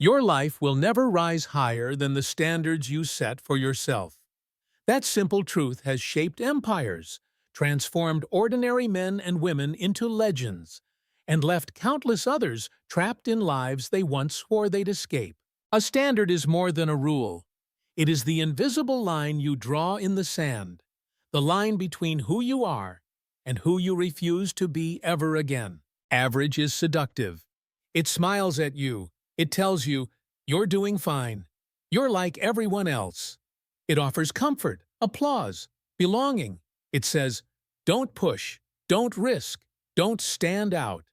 Your life will never rise higher than the standards you set for yourself. That simple truth has shaped empires, transformed ordinary men and women into legends, and left countless others trapped in lives they once swore they'd escape. A standard is more than a rule. It is the invisible line you draw in the sand, the line between who you are and who you refuse to be ever again. Average is seductive. It smiles at you. It tells you, you're doing fine. You're like everyone else. It offers comfort, applause, belonging. It says, don't push, don't risk, don't stand out.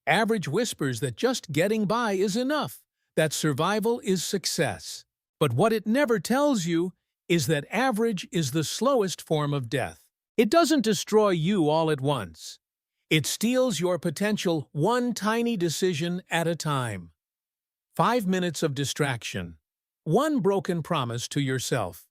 Average whispers that just getting by is enough, that survival is success. But what it never tells you is that average is the slowest form of death. It doesn't destroy you all at once. It steals your potential one tiny decision at a time. 5 minutes of distraction. One broken promise to yourself.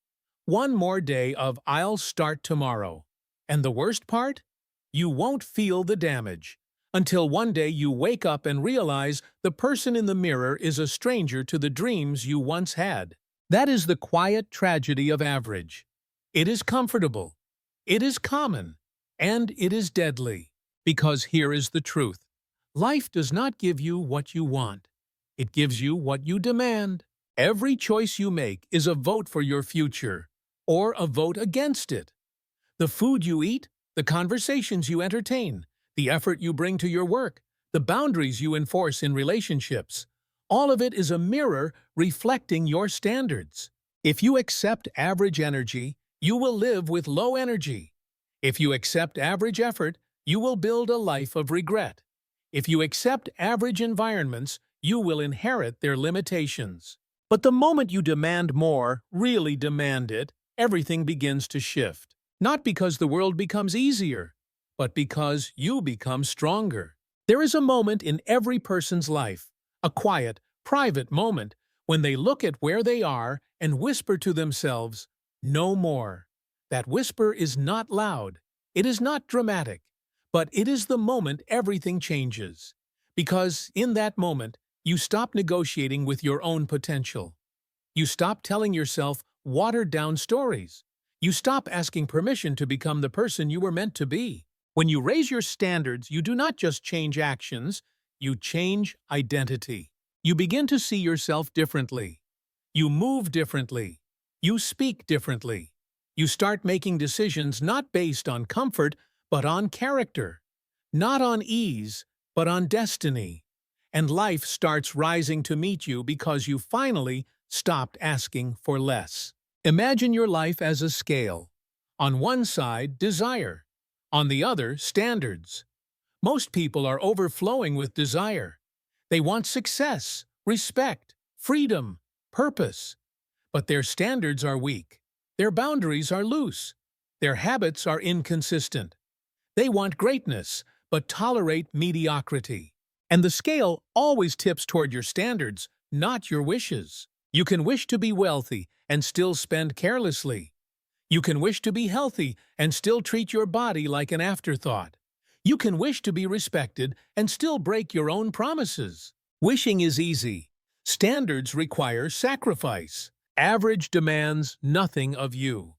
One more day of I'll start tomorrow. And the worst part? You won't feel the damage until one day you wake up and realize the person in the mirror is a stranger to the dreams you once had. That is the quiet tragedy of average. It is comfortable, it is common, and it is deadly. Because here is the truth. Life does not give you what you want. It gives you what you demand. Every choice you make is a vote for your future, or a vote against it. The food you eat, the conversations you entertain, the effort you bring to your work, the boundaries you enforce in relationships, all of it is a mirror reflecting your standards. If you accept average energy, you will live with low energy. If you accept average effort, you will build a life of regret. If you accept average environments, you will inherit their limitations. But the moment you demand more, really demand it, everything begins to shift. Not because the world becomes easier, but because you become stronger. There is a moment in every person's life, a quiet, private moment, when they look at where they are and whisper to themselves, "No more." That whisper is not loud, it is not dramatic, but it is the moment everything changes. Because in that moment, you stop negotiating with your own potential. You stop telling yourself watered-down stories. You stop asking permission to become the person you were meant to be. When you raise your standards, you do not just change actions, you change identity. You begin to see yourself differently. You move differently. You speak differently. You start making decisions not based on comfort, but on character. Not on ease, but on destiny. And life starts rising to meet you because you finally stopped asking for less. Imagine your life as a scale. On one side, desire. On the other, standards. Most people are overflowing with desire. They want success, respect, freedom, purpose. But their standards are weak. Their boundaries are loose. Their habits are inconsistent. They want greatness, but tolerate mediocrity. And the scale always tips toward your standards, not your wishes. You can wish to be wealthy and still spend carelessly. You can wish to be healthy and still treat your body like an afterthought. You can wish to be respected and still break your own promises. Wishing is easy. Standards require sacrifice. Average demands nothing of you.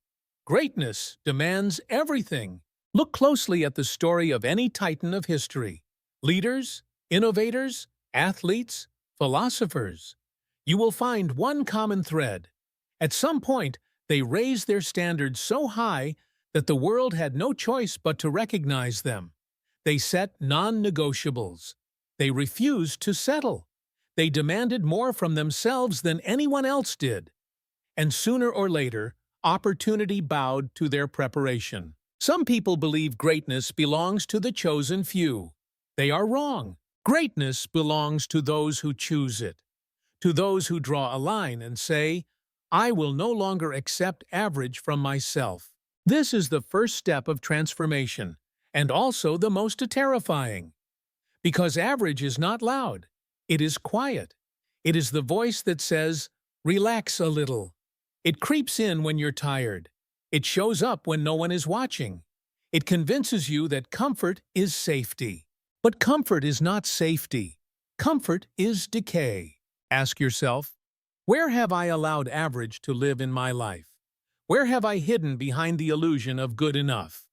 Greatness demands everything. Look closely at the story of any titan of history. Leaders, innovators, athletes, philosophers. You will find one common thread. At some point, they raised their standards so high that the world had no choice but to recognize them. They set non-negotiables. They refused to settle. They demanded more from themselves than anyone else did. And sooner or later, opportunity bowed to their preparation. Some people believe greatness belongs to the chosen few. They are wrong. Greatness belongs to those who choose it. To those who draw a line and say, I will no longer accept average from myself. This is the first step of transformation, and also the most terrifying. Because average is not loud. It is quiet. It is the voice that says, relax a little. It creeps in when you're tired. It shows up when no one is watching. It convinces you that comfort is safety. But comfort is not safety. Comfort is decay. Ask yourself, where have I allowed average to live in my life? Where have I hidden behind the illusion of good enough?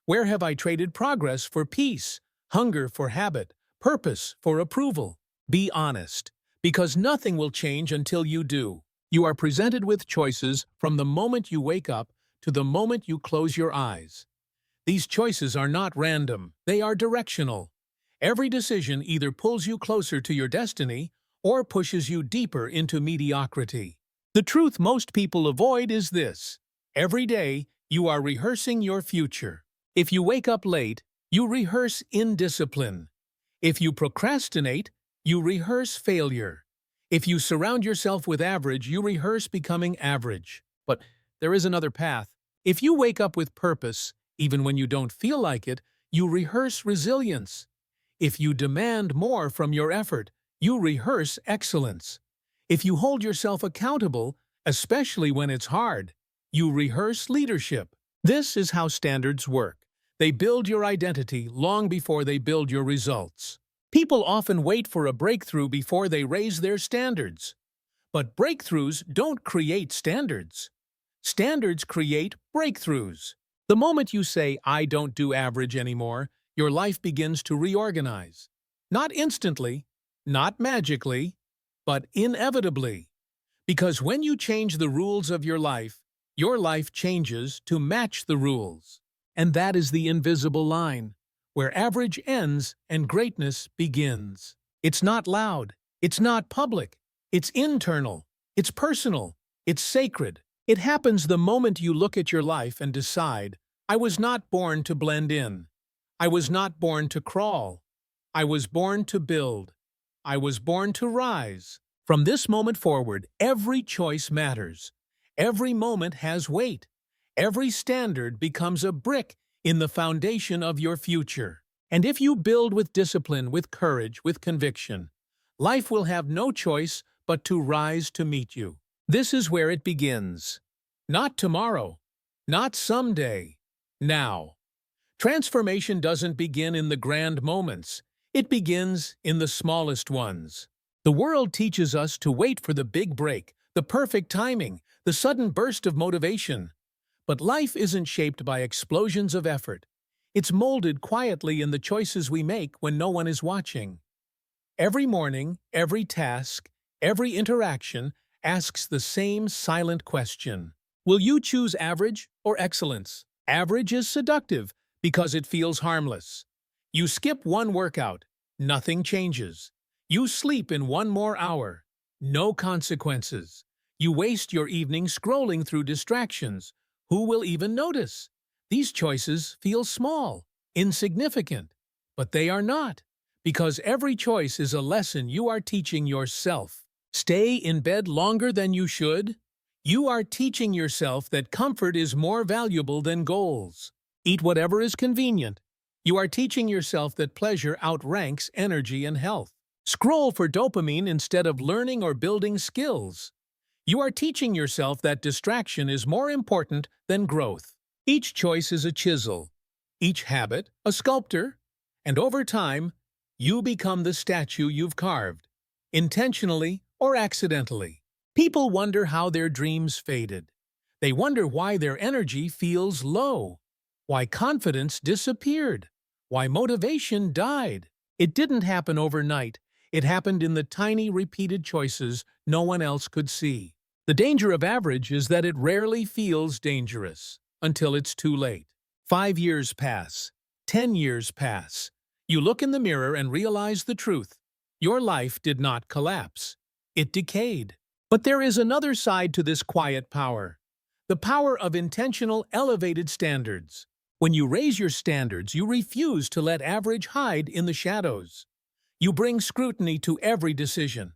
Where have I traded progress for peace, hunger for habit, purpose for approval? Be honest, because nothing will change until you do. You are presented with choices from the moment you wake up to the moment you close your eyes. These choices are not random, they are directional. Every decision either pulls you closer to your destiny or pushes you deeper into mediocrity. The truth most people avoid is this: every day, you are rehearsing your future. If you wake up late, you rehearse indiscipline. If you procrastinate, you rehearse failure. If you surround yourself with average, you rehearse becoming average. But there is another path. If you wake up with purpose, even when you don't feel like it, you rehearse resilience. If you demand more from your effort, you rehearse excellence. If you hold yourself accountable, especially when it's hard, you rehearse leadership. This is how standards work. They build your identity long before they build your results. People often wait for a breakthrough before they raise their standards. But breakthroughs don't create standards. Standards create breakthroughs. The moment you say, "I don't do average anymore," your life begins to reorganize. Not instantly, not magically, but inevitably. Because when you change the rules of your life changes to match the rules. And that is the invisible line, where average ends and greatness begins. It's not loud, it's not public, it's internal, it's personal, it's sacred. It happens the moment you look at your life and decide, "I was not born to blend in. I was not born to crawl. I was born to build. I was born to rise." From this moment forward, every choice matters. Every moment has weight. Every standard becomes a brick in the foundation of your future. And if you build with discipline, with courage, with conviction, life will have no choice but to rise to meet you. This is where it begins. Not tomorrow, not someday, now. Transformation doesn't begin in the grand moments. It begins in the smallest ones. The world teaches us to wait for the big break, the perfect timing, the sudden burst of motivation. But life isn't shaped by explosions of effort. It's molded quietly in the choices we make when no one is watching. Every morning, every task, every interaction asks the same silent question. Will you choose average or excellence? Average is seductive because it feels harmless. You skip one workout, nothing changes. You sleep in one more hour, no consequences. You waste your evening scrolling through distractions. Who will even notice? These choices feel small, insignificant, but they are not, because every choice is a lesson you are teaching yourself. Stay in bed longer than you should? You are teaching yourself that comfort is more valuable than goals. Eat whatever is convenient. You are teaching yourself that pleasure outranks energy and health. Scroll for dopamine instead of learning or building skills. You are teaching yourself that distraction is more important than growth. Each choice is a chisel, each habit a sculptor, and over time, you become the statue you've carved, intentionally or accidentally. People wonder how their dreams faded. They wonder why their energy feels low, why confidence disappeared, why motivation died. It didn't happen overnight. It happened in the tiny, repeated choices no one else could see. The danger of average is that it rarely feels dangerous until it's too late. 5 years pass. 10 years pass. You look in the mirror and realize the truth. Your life did not collapse. It decayed. But there is another side to this quiet power. The power of intentional, elevated standards. When you raise your standards, you refuse to let average hide in the shadows. You bring scrutiny to every decision.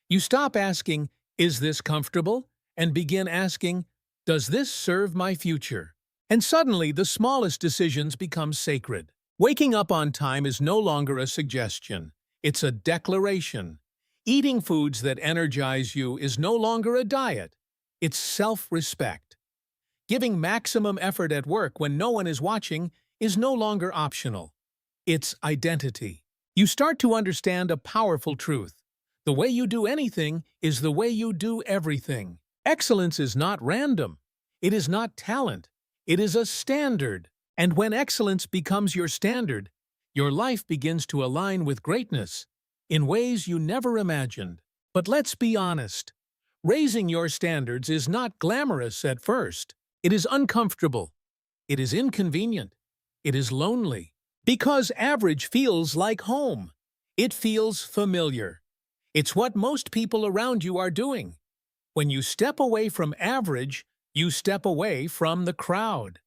You stop asking, "Is this comfortable?" and begin asking, "Does this serve my future?" And suddenly, the smallest decisions become sacred. Waking up on time is no longer a suggestion. It's a declaration. Eating foods that energize you is no longer a diet. It's self-respect. Giving maximum effort at work when no one is watching is no longer optional. It's identity. You start to understand a powerful truth. The way you do anything is the way you do everything. Excellence is not random. It is not talent. It is a standard. And when excellence becomes your standard, your life begins to align with greatness in ways you never imagined. But let's be honest. Raising your standards is not glamorous at first. It is uncomfortable. It is inconvenient. It is lonely. Because average feels like home. It feels familiar. It's what most people around you are doing. When you step away from average, you step away from the crowd.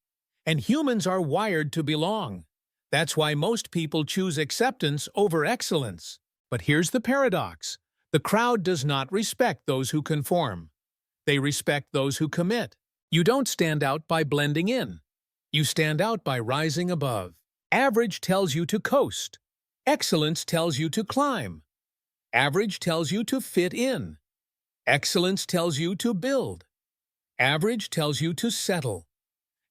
And humans are wired to belong. That's why most people choose acceptance over excellence. But here's the paradox. The crowd does not respect those who conform. They respect those who commit. You don't stand out by blending in. You stand out by rising above. Average tells you to coast. Excellence tells you to climb. Average tells you to fit in. Excellence tells you to build. Average tells you to settle.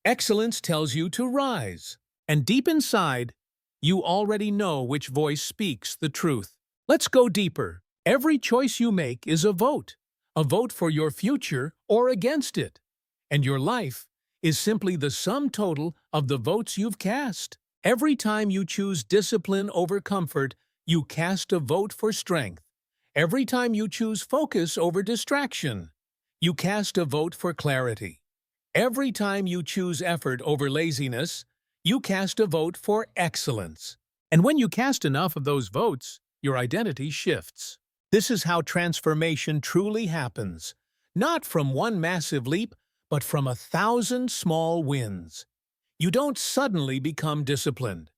Excellence tells you to rise. And deep inside, you already know which voice speaks the truth. Let's go deeper. Every choice you make is a vote for your future or against it. And your life is simply the sum total of the votes you've cast. Every time you choose discipline over comfort, you cast a vote for strength. Every time you choose focus over distraction, you cast a vote for clarity. Every time you choose effort over laziness, you cast a vote for excellence. And when you cast enough of those votes, your identity shifts. This is how transformation truly happens. Not from one massive leap, but from 1,000 small wins. You don't suddenly become disciplined.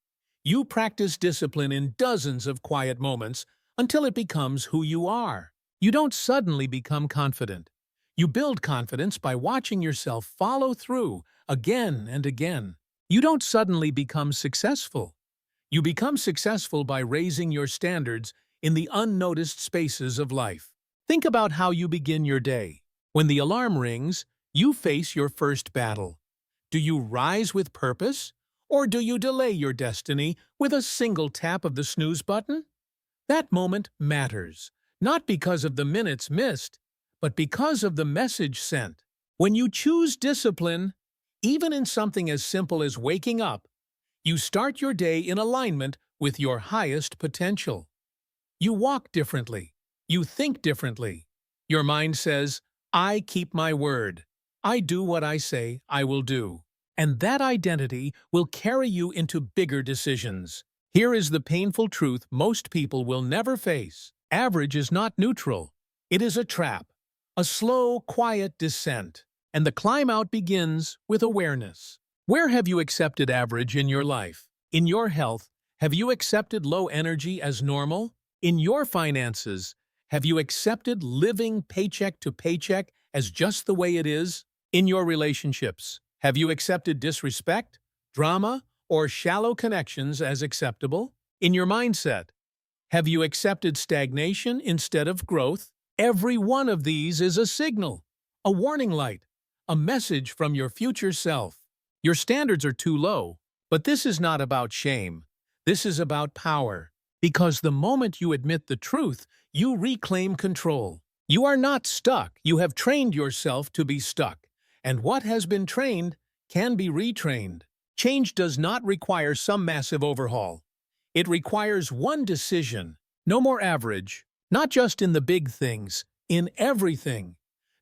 You practice discipline in dozens of quiet moments until it becomes who you are. You don't suddenly become confident. You build confidence by watching yourself follow through again and again. You don't suddenly become successful. You become successful by raising your standards in the unnoticed spaces of life. Think about how you begin your day. When the alarm rings, you face your first battle. Do you rise with purpose, or do you delay your destiny with a single tap of the snooze button? That moment matters, not because of the minutes missed, but because of the message sent. When you choose discipline, even in something as simple as waking up, you start your day in alignment with your highest potential. You walk differently. You think differently. Your mind says, I keep my word. I do what I say I will do. And that identity will carry you into bigger decisions. Here is the painful truth most people will never face. Average is not neutral. It is a trap, a slow, quiet descent. And the climb out begins with awareness. Where have you accepted average in your life? In your health, have you accepted low energy as normal? In your finances, have you accepted living paycheck to paycheck as just the way it is? In your relationships, have you accepted disrespect, drama, or shallow connections as acceptable? In your mindset, have you accepted stagnation instead of growth? Every one of these is a signal, a warning light, a message from your future self. Your standards are too low, but this is not about shame. This is about power. Because the moment you admit the truth, you reclaim control. You are not stuck. You have trained yourself to be stuck. And what has been trained can be retrained. Change does not require some massive overhaul. It requires one decision. No more average. Not just in the big things, in everything.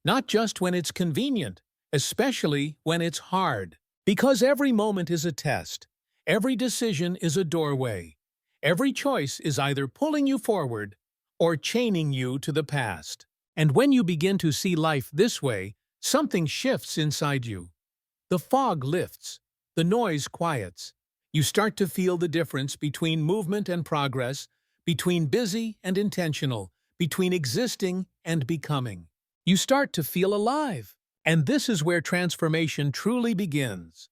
Not just when it's convenient, especially when it's hard. Because every moment is a test. Every decision is a doorway. Every choice is either pulling you forward or chaining you to the past. And when you begin to see life this way, something shifts inside you. The fog lifts. The noise quiets. You start to feel the difference between movement and progress, between busy and intentional, between existing and becoming. You start to feel alive. And this is where transformation truly begins.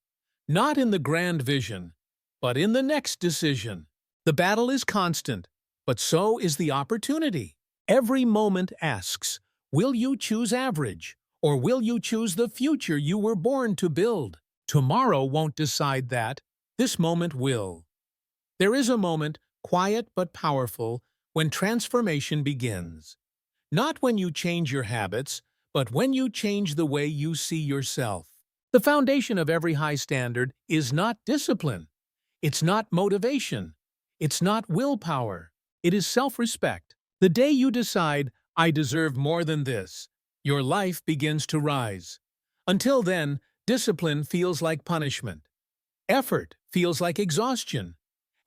Not in the grand vision, but in the next decision. The battle is constant, but so is the opportunity. Every moment asks, will you choose average, or will you choose the future you were born to build? Tomorrow won't decide that. This moment will. There is a moment, quiet but powerful, when transformation begins. Not when you change your habits, but when you change the way you see yourself. The foundation of every high standard is not discipline. It's not motivation. It's not willpower. It is self-respect. The day you decide, I deserve more than this, your life begins to rise. Until then, discipline feels like punishment. Effort feels like exhaustion.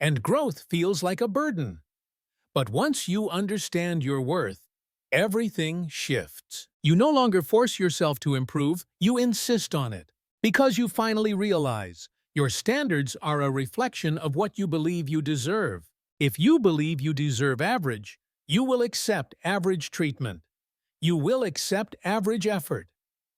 And growth feels like a burden. But once you understand your worth, everything shifts. You no longer force yourself to improve, you insist on it. Because you finally realize your standards are a reflection of what you believe you deserve. If you believe you deserve average, you will accept average treatment. You will accept average effort.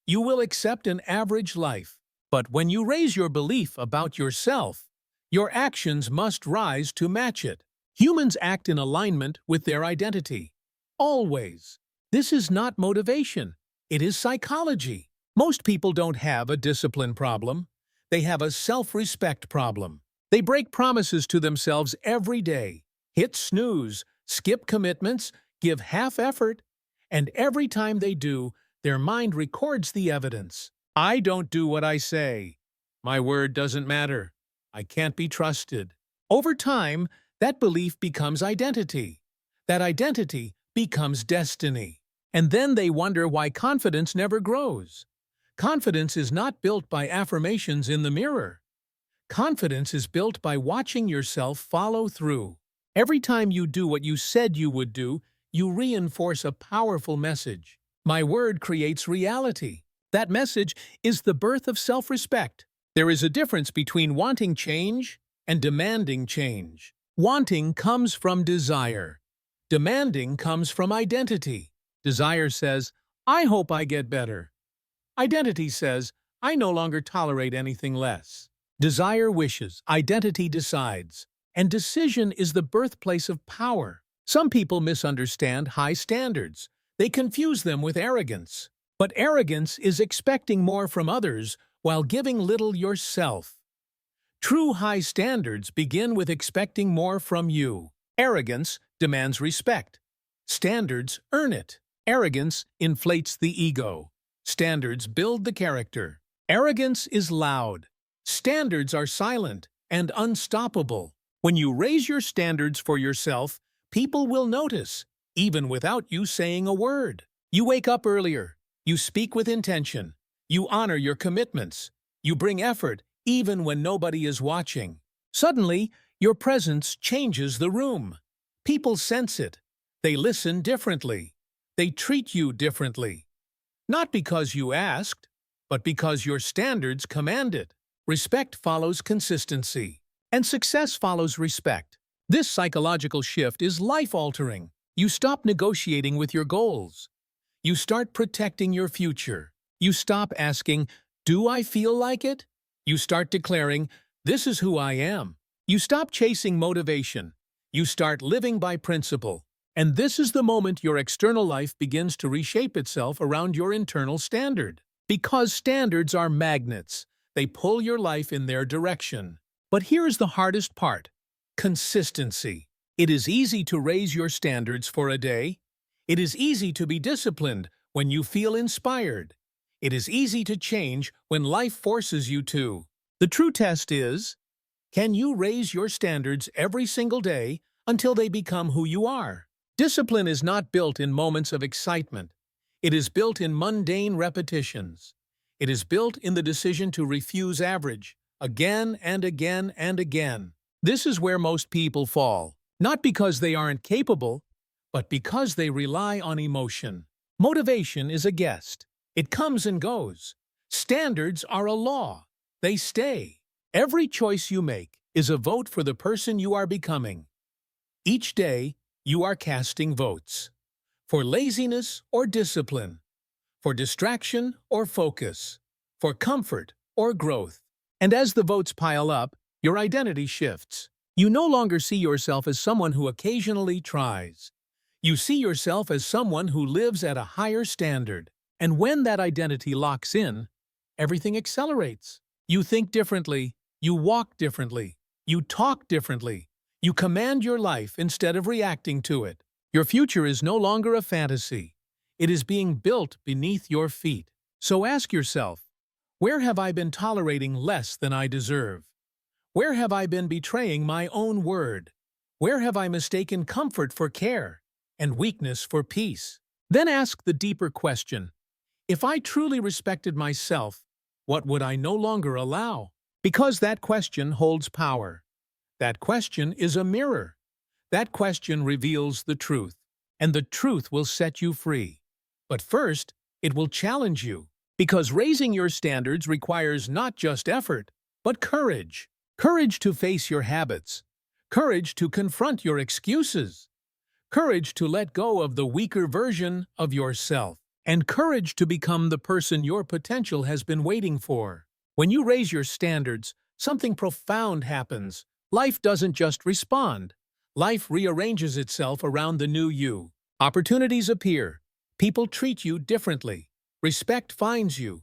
You will accept an average life. But when you raise your belief about yourself, your actions must rise to match it. Humans act in alignment with their identity. Always. This is not motivation. It is psychology. Most people don't have a discipline problem. They have a self-respect problem. They break promises to themselves every day, hit snooze, skip commitments, give half effort, and every time they do, their mind records the evidence. I don't do what I say. My word doesn't matter. I can't be trusted. Over time, that belief becomes identity. That identity becomes destiny. And then they wonder why confidence never grows. Confidence is not built by affirmations in the mirror. Confidence is built by watching yourself follow through. Every time you do what you said you would do, you reinforce a powerful message. My word creates reality. That message is the birth of self-respect. There is a difference between wanting change and demanding change. Wanting comes from desire. Demanding comes from identity. Desire says, I hope I get better. Identity says, I no longer tolerate anything less. Desire wishes, identity decides. And decision is the birthplace of power. Some people misunderstand high standards. They confuse them with arrogance. But arrogance is expecting more from others while giving little yourself. True high standards begin with expecting more from you. Arrogance demands respect. Standards earn it. Arrogance inflates the ego. Standards build the character. Arrogance is loud. Standards are silent and unstoppable. When you raise your standards for yourself, people will notice, even without you saying a word. You wake up earlier. You speak with intention. You honor your commitments. You bring effort even when nobody is watching. Suddenly, your presence changes the room. People sense it. They listen differently. They treat you differently. Not because you asked, but because your standards command it. Respect follows consistency, and success follows respect. This psychological shift is life-altering. You stop negotiating with your goals. You start protecting your future. You stop asking, do I feel like it? You start declaring, this is who I am. You stop chasing motivation. You start living by principle. And this is the moment your external life begins to reshape itself around your internal standard. Because standards are magnets. They pull your life in their direction. But here's the hardest part: consistency. It is easy to raise your standards for a day. It is easy to be disciplined when you feel inspired. It is easy to change when life forces you to. The true test is, can you raise your standards every single day until they become who you are? Discipline is not built in moments of excitement. It is built in mundane repetitions. It is built in the decision to refuse average, again and again and again. This is where most people fall, not because they aren't capable, but because they rely on emotion. Motivation is a guest. It comes and goes. Standards are a law. They stay. Every choice you make is a vote for the person you are becoming. Each day, you are casting votes. For laziness or discipline. For distraction or focus. For comfort or growth. And as the votes pile up, your identity shifts. You no longer see yourself as someone who occasionally tries. You see yourself as someone who lives at a higher standard. And when that identity locks in, everything accelerates. You think differently. You walk differently. You talk differently. You command your life instead of reacting to it. Your future is no longer a fantasy. It is being built beneath your feet. So ask yourself, where have I been tolerating less than I deserve? Where have I been betraying my own word? Where have I mistaken comfort for care and weakness for peace? Then ask the deeper question, if I truly respected myself, what would I no longer allow? Because that question holds power. That question is a mirror. That question reveals the truth, and the truth will set you free. But first, it will challenge you, because raising your standards requires not just effort, but courage. Courage to face your habits. Courage to confront your excuses. Courage to let go of the weaker version of yourself. And courage to become the person your potential has been waiting for. When you raise your standards, something profound happens. Life doesn't just respond. Life rearranges itself around the new you. Opportunities appear. People treat you differently. Respect finds you.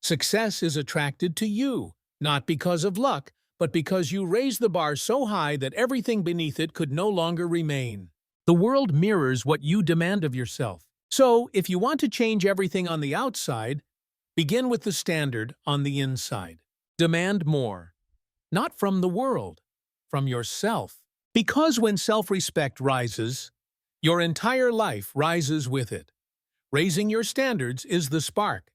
Success is attracted to you, not because of luck, but because you raise the bar so high that everything beneath it could no longer remain. The world mirrors what you demand of yourself. So, if you want to change everything on the outside, begin with the standard on the inside. Demand more. Not from the world, from yourself. Because when self-respect rises, your entire life rises with it. Raising your standards is the spark.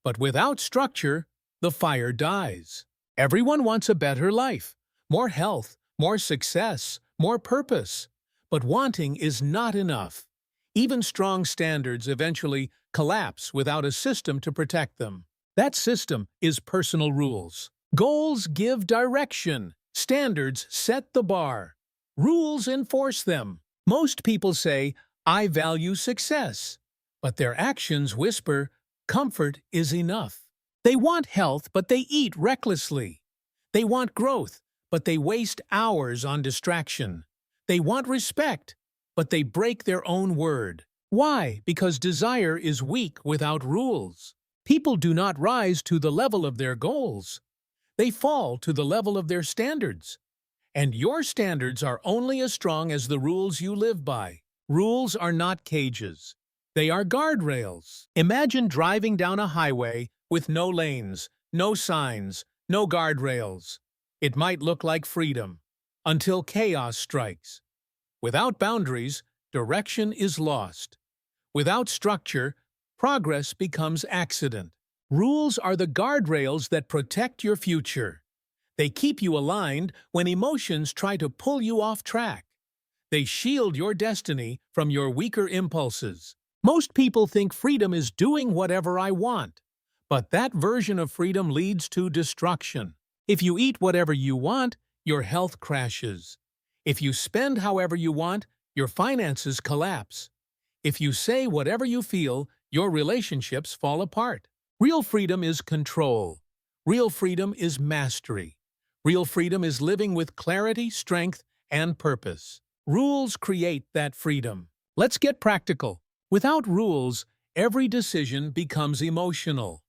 But without structure, the fire dies. Everyone wants a better life, more health, more success, more purpose. But wanting is not enough. Even strong standards eventually collapse without a system to protect them. That system is personal rules. Goals give direction. Standards set the bar. Rules enforce them. Most people say, I value success. But their actions whisper, comfort is enough. They want health, but they eat recklessly. They want growth, but they waste hours on distraction. They want respect, but they break their own word. Why? Because desire is weak without rules. People do not rise to the level of their goals. They fall to the level of their standards. And your standards are only as strong as the rules you live by. Rules are not cages. They are guardrails. Imagine driving down a highway with no lanes, no signs, no guardrails. It might look like freedom, until chaos strikes. Without boundaries, direction is lost. Without structure, progress becomes accident. Rules are the guardrails that protect your future. They keep you aligned when emotions try to pull you off track. They shield your destiny from your weaker impulses. Most people think freedom is doing whatever I want, but that version of freedom leads to destruction. If you eat whatever you want, your health crashes. If you spend however you want, your finances collapse. If you say whatever you feel, your relationships fall apart. Real freedom is control. Real freedom is mastery. Real freedom is living with clarity, strength, and purpose. Rules create that freedom. Let's get practical. Without rules, every decision becomes emotional.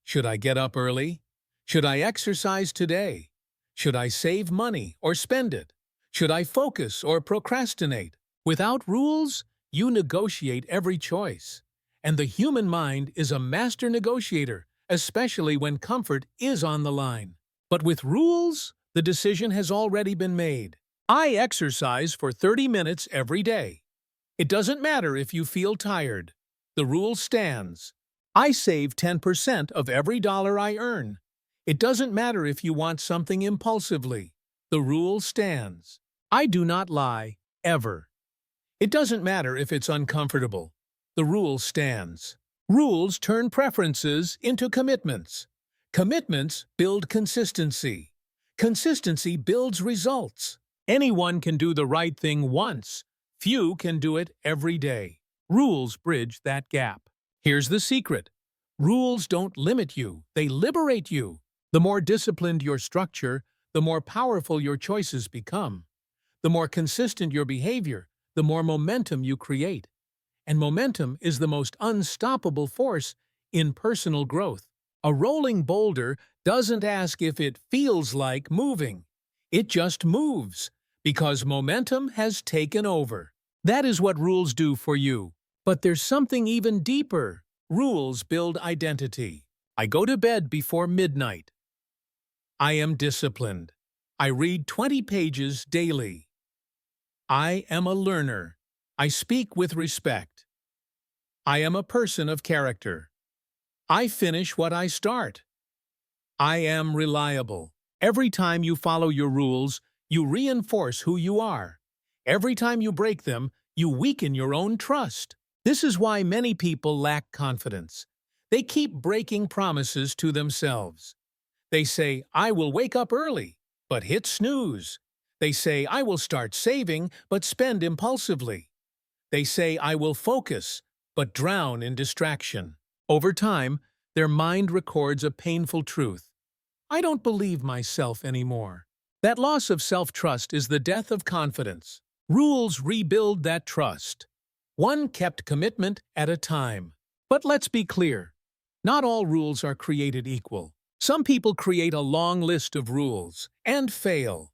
Should I get up early? Should I exercise today? Should I save money or spend it? Should I focus or procrastinate? Without rules, you negotiate every choice. And the human mind is a master negotiator, especially when comfort is on the line. But with rules, the decision has already been made. I exercise for 30 minutes every day. It doesn't matter if you feel tired. The rule stands. I save 10% of every dollar I earn. It doesn't matter if you want something impulsively. The rule stands. I do not lie, ever. It doesn't matter if it's uncomfortable. The rule stands. Rules turn preferences into commitments. Commitments build consistency. Consistency builds results. Anyone can do the right thing once. Few can do it every day. Rules bridge that gap. Here's the secret. Rules don't limit you, they liberate you. The more disciplined your structure, the more powerful your choices become. The more consistent your behavior, the more momentum you create. And momentum is the most unstoppable force in personal growth. A rolling boulder doesn't ask if it feels like moving. It just moves, Because momentum has taken over. That is what rules do for you. But there's something even deeper. Rules build identity. I go to bed before midnight. I am disciplined. I read 20 pages daily. I am a learner. I speak with respect. I am a person of character. I finish what I start. I am reliable. Every time you follow your rules, you reinforce who you are. Every time you break them, you weaken your own trust. This is why many people lack confidence. They keep breaking promises to themselves. They say, I will wake up early, but hit snooze. They say, I will start saving, but spend impulsively. They say, I will focus, but drown in distraction. Over time, their mind records a painful truth. I don't believe myself anymore. That loss of self-trust is the death of confidence. Rules rebuild that trust. One kept commitment at a time. But let's be clear. Not all rules are created equal. Some people create a long list of rules and fail.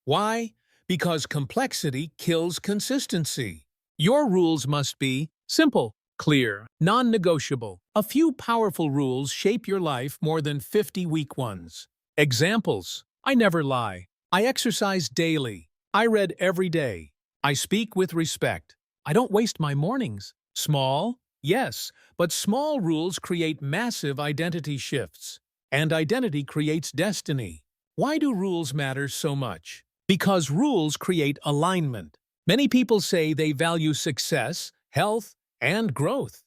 Why? Because complexity kills consistency. Your rules must be simple, clear, non-negotiable. A few powerful rules shape your life more than 50 weak ones. Examples: I never lie. I exercise daily. I read every day. I speak with respect. I don't waste my mornings. Small? Yes, but small rules create massive identity shifts. And identity creates destiny. Why do rules matter so much? Because rules create alignment. Many people say they value success, health, and growth.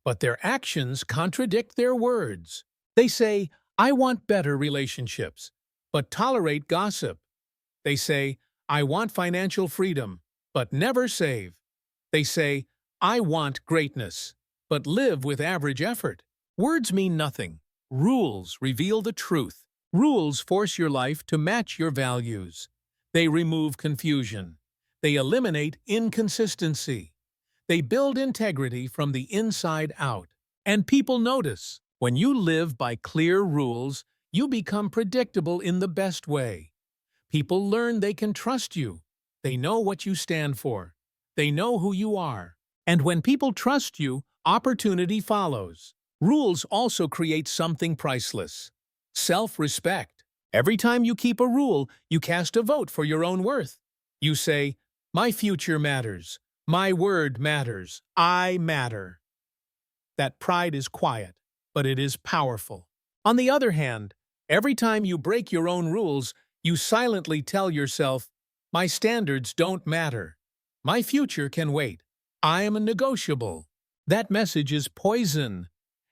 But their actions contradict their words. They say, I want better relationships, but tolerate gossip. They say, I want financial freedom, but never save. They say, I want greatness, but live with average effort. Words mean nothing. Rules reveal the truth. Rules force your life to match your values. They remove confusion. They eliminate inconsistency. They build integrity from the inside out. And people notice. When you live by clear rules, you become predictable in the best way. People learn they can trust you. They know what you stand for. They know who you are. And when people trust you, opportunity follows. Rules also create something priceless: self-respect. Every time you keep a rule, you cast a vote for your own worth. You say, my future matters. My word matters. I matter. That pride is quiet, but it is powerful. On the other hand, every time you break your own rules, you silently tell yourself, my standards don't matter. My future can wait. I am a negotiable. That message is poison,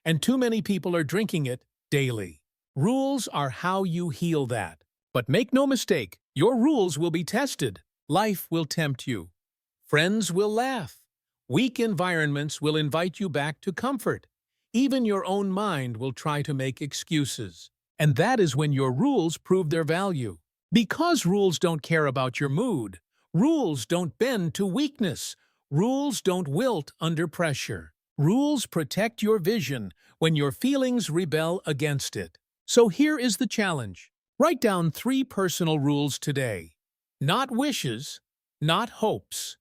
and too many people are drinking it daily. Rules are how you heal that. But make no mistake, your rules will be tested. Life will tempt you. Friends will laugh. Weak environments will invite you back to comfort. Even your own mind will try to make excuses. And that is when your rules prove their value. Because rules don't care about your mood. Rules don't bend to weakness. Rules don't wilt under pressure. Rules protect your vision when your feelings rebel against it. So here is the challenge. Write down 3 personal rules today. Not wishes, not hopes.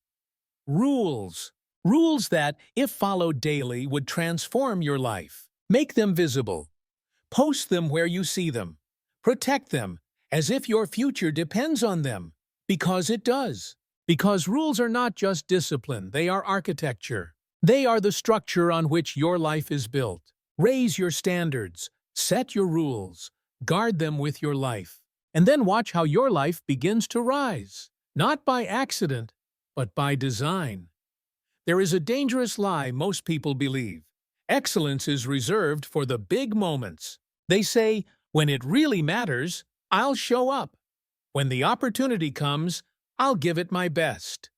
Rules. Rules that, if followed daily, would transform your life. Make them visible. Post them where you see them. Protect them, as if your future depends on them. Because it does. Because rules are not just discipline, they are architecture. They are the structure on which your life is built. Raise your standards. Set your rules. Guard them with your life. And then watch how your life begins to rise. Not by accident, but by design. There is a dangerous lie most people believe. Excellence is reserved for the big moments. They say, when it really matters, I'll show up. When the opportunity comes, I'll give it my best.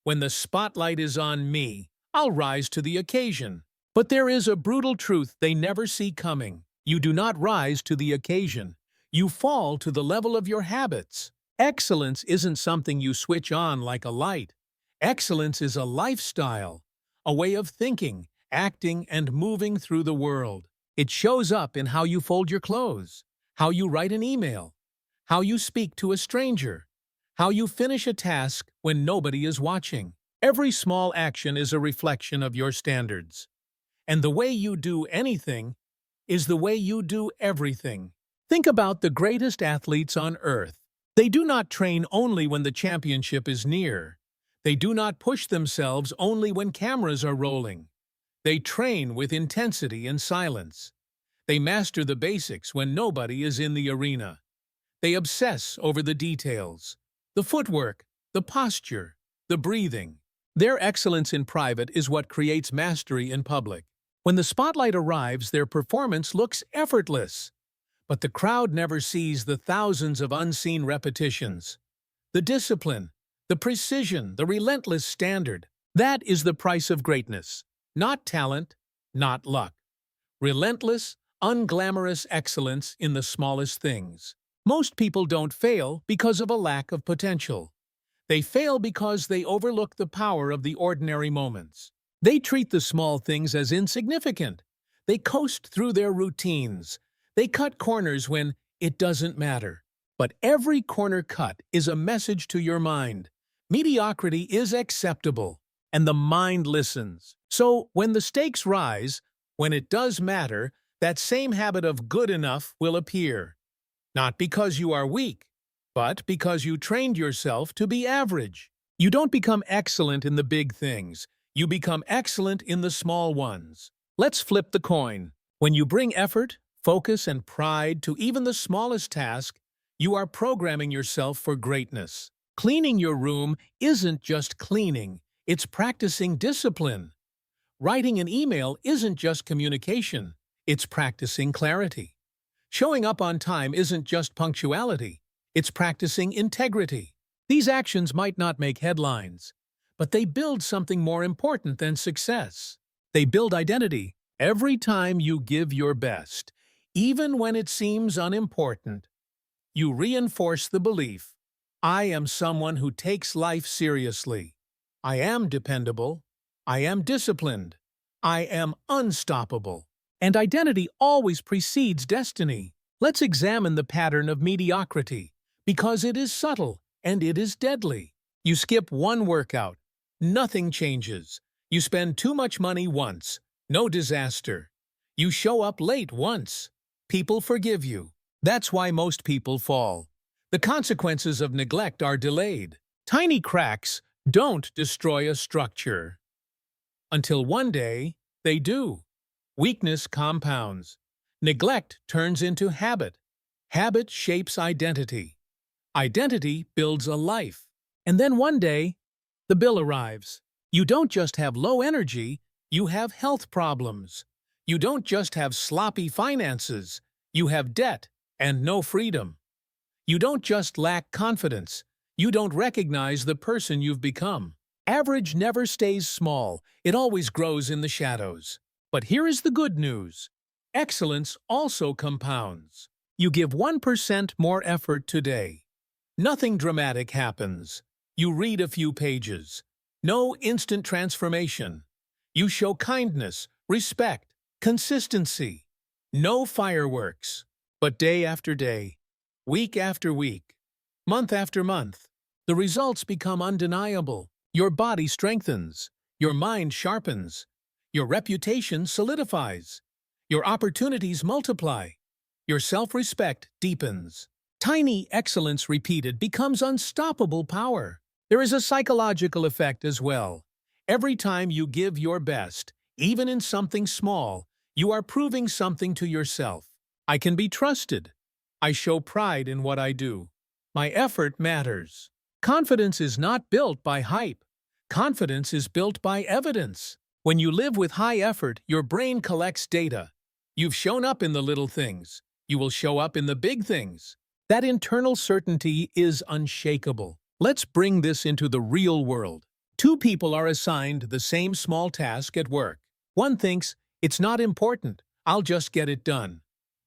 When the spotlight is on me, I'll rise to the occasion. But there is a brutal truth they never see coming. You do not rise to the occasion. You fall to the level of your habits. Excellence isn't something you switch on like a light. Excellence is a lifestyle, a way of thinking, acting, and moving through the world. It shows up in how you fold your clothes, how you write an email, how you speak to a stranger, How you finish a task when nobody is watching. Every small action is a reflection of your standards. And the way you do anything is the way you do everything. Think about the greatest athletes on earth. They do not train only when the championship is near. They do not push themselves only when cameras are rolling. They train with intensity and silence. They master the basics when nobody is in the arena. They obsess over the details, the footwork, the posture, the breathing. Their excellence in private is what creates mastery in public. When the spotlight arrives, their performance looks effortless. But the crowd never sees the thousands of unseen repetitions. The discipline, the precision, the relentless standard. That is the price of greatness. Not talent, not luck. Relentless, unglamorous excellence in the smallest things. Most people don't fail because of a lack of potential. They fail because they overlook the power of the ordinary moments. They treat the small things as insignificant. They coast through their routines. They cut corners when it doesn't matter. But every corner cut is a message to your mind. Mediocrity is acceptable, and the mind listens. So when the stakes rise, when it does matter, that same habit of good enough will appear. Not because you are weak, but because you trained yourself to be average. You don't become excellent in the big things. You become excellent in the small ones. Let's flip the coin. When you bring effort, focus, and pride to even the smallest task, you are programming yourself for greatness. Cleaning your room isn't just cleaning, it's practicing discipline. Writing an email isn't just communication, it's practicing clarity. Showing up on time isn't just punctuality, it's practicing integrity. These actions might not make headlines, but they build something more important than success. They build identity. Every time you give your best, even when it seems unimportant, you reinforce the belief, I am someone who takes life seriously. I am dependable. I am disciplined. I am unstoppable. And identity always precedes destiny. Let's examine the pattern of mediocrity, because it is subtle and it is deadly. You skip one workout, nothing changes. You spend too much money once, no disaster. You show up late once, people forgive you. That's why most people fall. The consequences of neglect are delayed. Tiny cracks don't destroy a structure. Until one day, they do. Weakness compounds. Neglect turns into habit. Habit shapes identity. Identity builds a life. And then one day, the bill arrives. You don't just have low energy, you have health problems. You don't just have sloppy finances, you have debt and no freedom. You don't just lack confidence, you don't recognize the person you've become. Average never stays small, it always grows in the shadows. But here is the good news. Excellence also compounds. You give 1% more effort today. Nothing dramatic happens. You read a few pages. No instant transformation. You show kindness, respect, consistency. No fireworks. But day after day, week after week, month after month, the results become undeniable. Your body strengthens. Your mind sharpens. Your reputation solidifies. Your opportunities multiply. Your self-respect deepens. Tiny excellence repeated becomes unstoppable power. There is a psychological effect as well. Every time you give your best, even in something small, you are proving something to yourself. I can be trusted. I show pride in what I do. My effort matters. Confidence is not built by hype. Confidence is built by evidence. When you live with high effort, your brain collects data. You've shown up in the little things. You will show up in the big things. That internal certainty is unshakable. Let's bring this into the real world. Two people are assigned the same small task at work. One thinks, it's not important, I'll just get it done.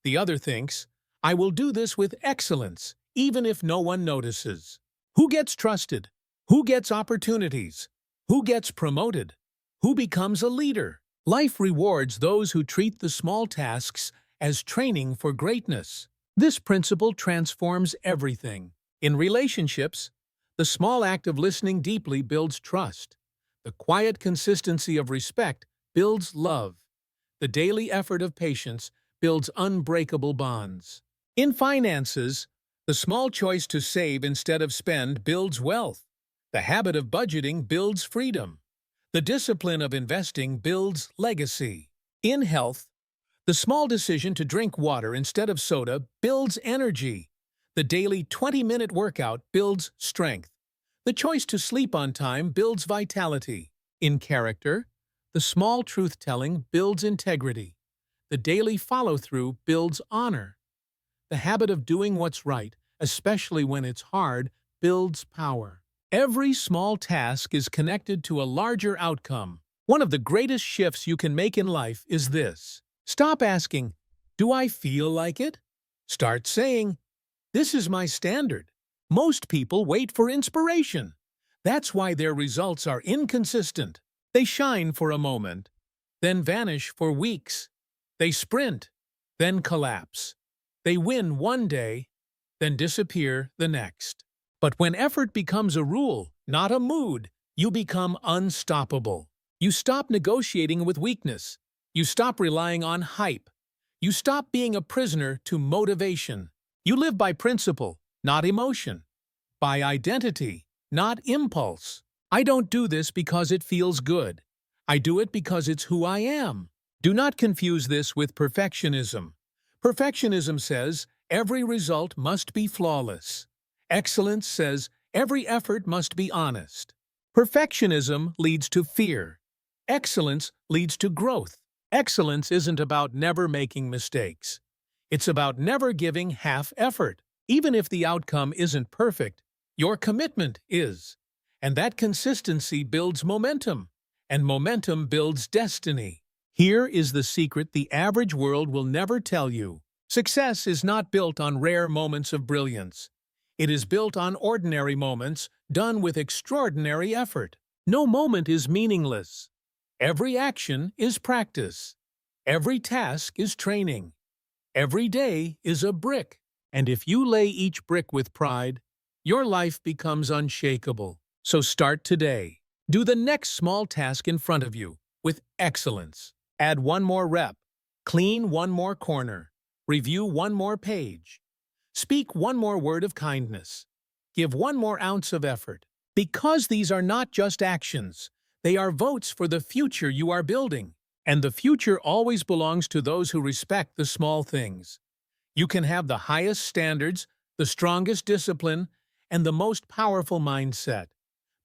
The other thinks, I will do this with excellence, even if no one notices. Who gets trusted? Who gets opportunities? Who gets promoted? Who becomes a leader? Life rewards those who treat the small tasks as training for greatness. This principle transforms everything. In relationships, The small act of listening deeply builds trust. The quiet consistency of respect builds love. The daily effort of patience builds unbreakable bonds. In finances, the small choice to save instead of spend builds wealth. The habit of budgeting builds freedom. The discipline of investing builds legacy. In health, the small decision to drink water instead of soda builds energy. The daily 20-minute workout builds strength. The choice to sleep on time builds vitality. In character, the small truth-telling builds integrity. The daily follow-through builds honor. The habit of doing what's right, especially when it's hard, builds power. Every small task is connected to a larger outcome. One of the greatest shifts you can make in life is this. Stop asking, "Do I feel like it?" Start saying, "This is my standard." Most people wait for inspiration. That's why their results are inconsistent. They shine for a moment, then vanish for weeks. They sprint, then collapse. They win one day, then disappear the next. But when effort becomes a rule, not a mood, you become unstoppable. You stop negotiating with weakness. You stop relying on hype. You stop being a prisoner to motivation. You live by principle, not emotion. By identity, not impulse. I don't do this because it feels good. I do it because it's who I am. Do not confuse this with perfectionism. Perfectionism says every result must be flawless. Excellence says every effort must be honest. Perfectionism leads to fear. Excellence leads to growth. Excellence isn't about never making mistakes. It's about never giving half effort. Even if the outcome isn't perfect, your commitment is. And that consistency builds momentum. And momentum builds destiny. Here is the secret the average world will never tell you. Success is not built on rare moments of brilliance. It is built on ordinary moments done with extraordinary effort. No moment is meaningless. Every action is practice. Every task is training. Every day is a brick. And if you lay each brick with pride, your life becomes unshakable. So start today. Do the next small task in front of you with excellence. Add one more rep. Clean one more corner. Review one more page. Speak one more word of kindness. Give one more ounce of effort. Because these are not just actions, they are votes for the future you are building. And the future always belongs to those who respect the small things. You can have the highest standards, the strongest discipline, and the most powerful mindset.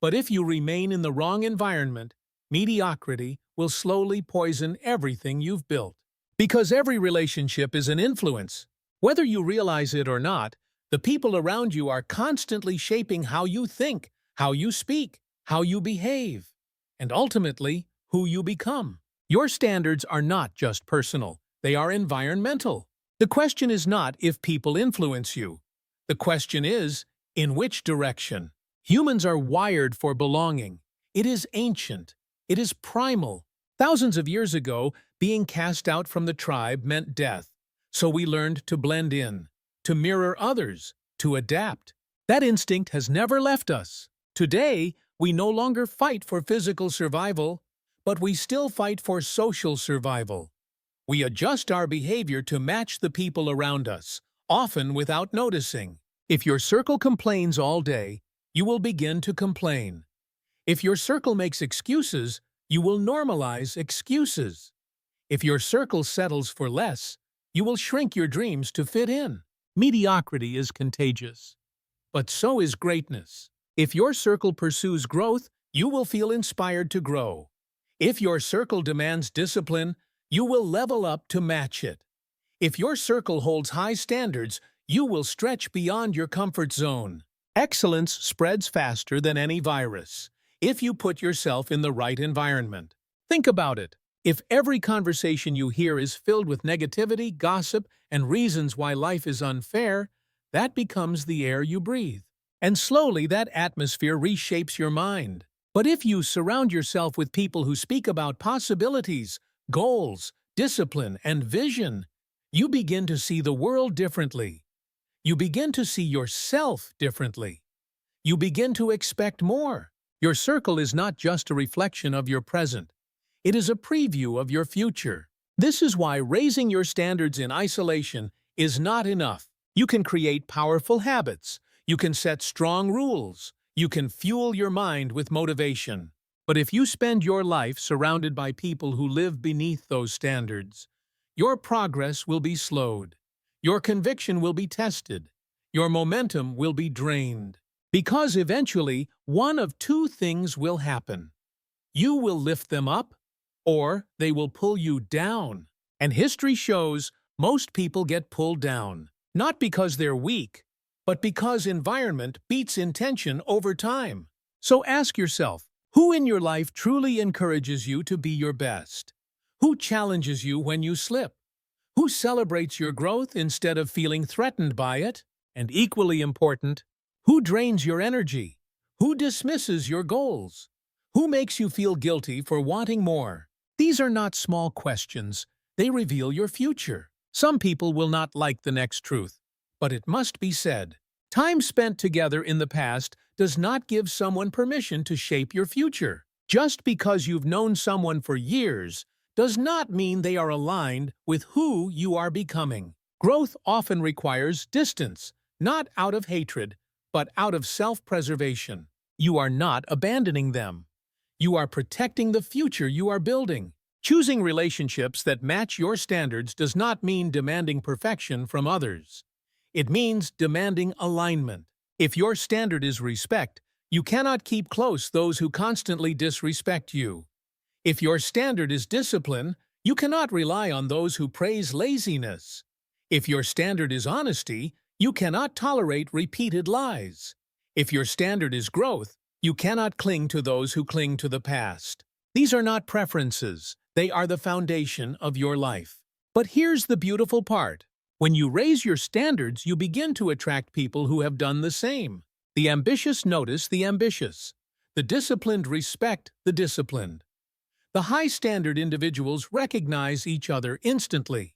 But if you remain in the wrong environment, mediocrity will slowly poison everything you've built. Because every relationship is an influence. Whether you realize it or not, the people around you are constantly shaping how you think, how you speak, how you behave, and ultimately, who you become. Your standards are not just personal, they are environmental. The question is not if people influence you. The question is, in which direction? Humans are wired for belonging. It is ancient. It is primal. Thousands of years ago, being cast out from the tribe meant death. So we learned to blend in, to mirror others, to adapt. That instinct has never left us. Today, we no longer fight for physical survival, but we still fight for social survival. We adjust our behavior to match the people around us, often without noticing. If your circle complains all day, you will begin to complain. If your circle makes excuses, you will normalize excuses. If your circle settles for less, you will shrink your dreams to fit in. Mediocrity is contagious, but so is greatness. If your circle pursues growth, you will feel inspired to grow. If your circle demands discipline, you will level up to match it. If your circle holds high standards, you will stretch beyond your comfort zone. Excellence spreads faster than any virus, if you put yourself in the right environment. Think about it. If every conversation you hear is filled with negativity, gossip, and reasons why life is unfair, that becomes the air you breathe. And slowly that atmosphere reshapes your mind. But if you surround yourself with people who speak about possibilities, goals, discipline, and vision, you begin to see the world differently. You begin to see yourself differently. you begin to expect more. Your circle is not just a reflection of your present. It is a preview of your future. This is why raising your standards in isolation is not enough. You can create powerful habits. You can set strong rules. You can fuel your mind with motivation. But if you spend your life surrounded by people who live beneath those standards, your progress will be slowed. Your conviction will be tested. Your momentum will be drained. Because eventually, one of two things will happen. You will lift them up, or they will pull you down. And history shows most people get pulled down, not because they're weak, but because environment beats intention over time. So ask yourself, who in your life truly encourages you to be your best? Who challenges you when you slip? Who celebrates your growth instead of feeling threatened by it? And equally important, who drains your energy? Who dismisses your goals? Who makes you feel guilty for wanting more? These are not small questions. They reveal your future. Some people will not like the next truth, but it must be said. Time spent together in the past does not give someone permission to shape your future. Just because you've known someone for years does not mean they are aligned with who you are becoming. Growth often requires distance, not out of hatred, but out of self-preservation. You are not abandoning them. You are protecting the future you are building. Choosing relationships that match your standards does not mean demanding perfection from others. It means demanding alignment. If your standard is respect, you cannot keep close those who constantly disrespect you. If your standard is discipline, you cannot rely on those who praise laziness. If your standard is honesty, you cannot tolerate repeated lies. If your standard is growth, you cannot cling to those who cling to the past. These are not preferences. They are the foundation of your life. But here's the beautiful part. When you raise your standards, you begin to attract people who have done the same. The ambitious notice the ambitious. The disciplined respect the disciplined. The high-standard individuals recognize each other instantly,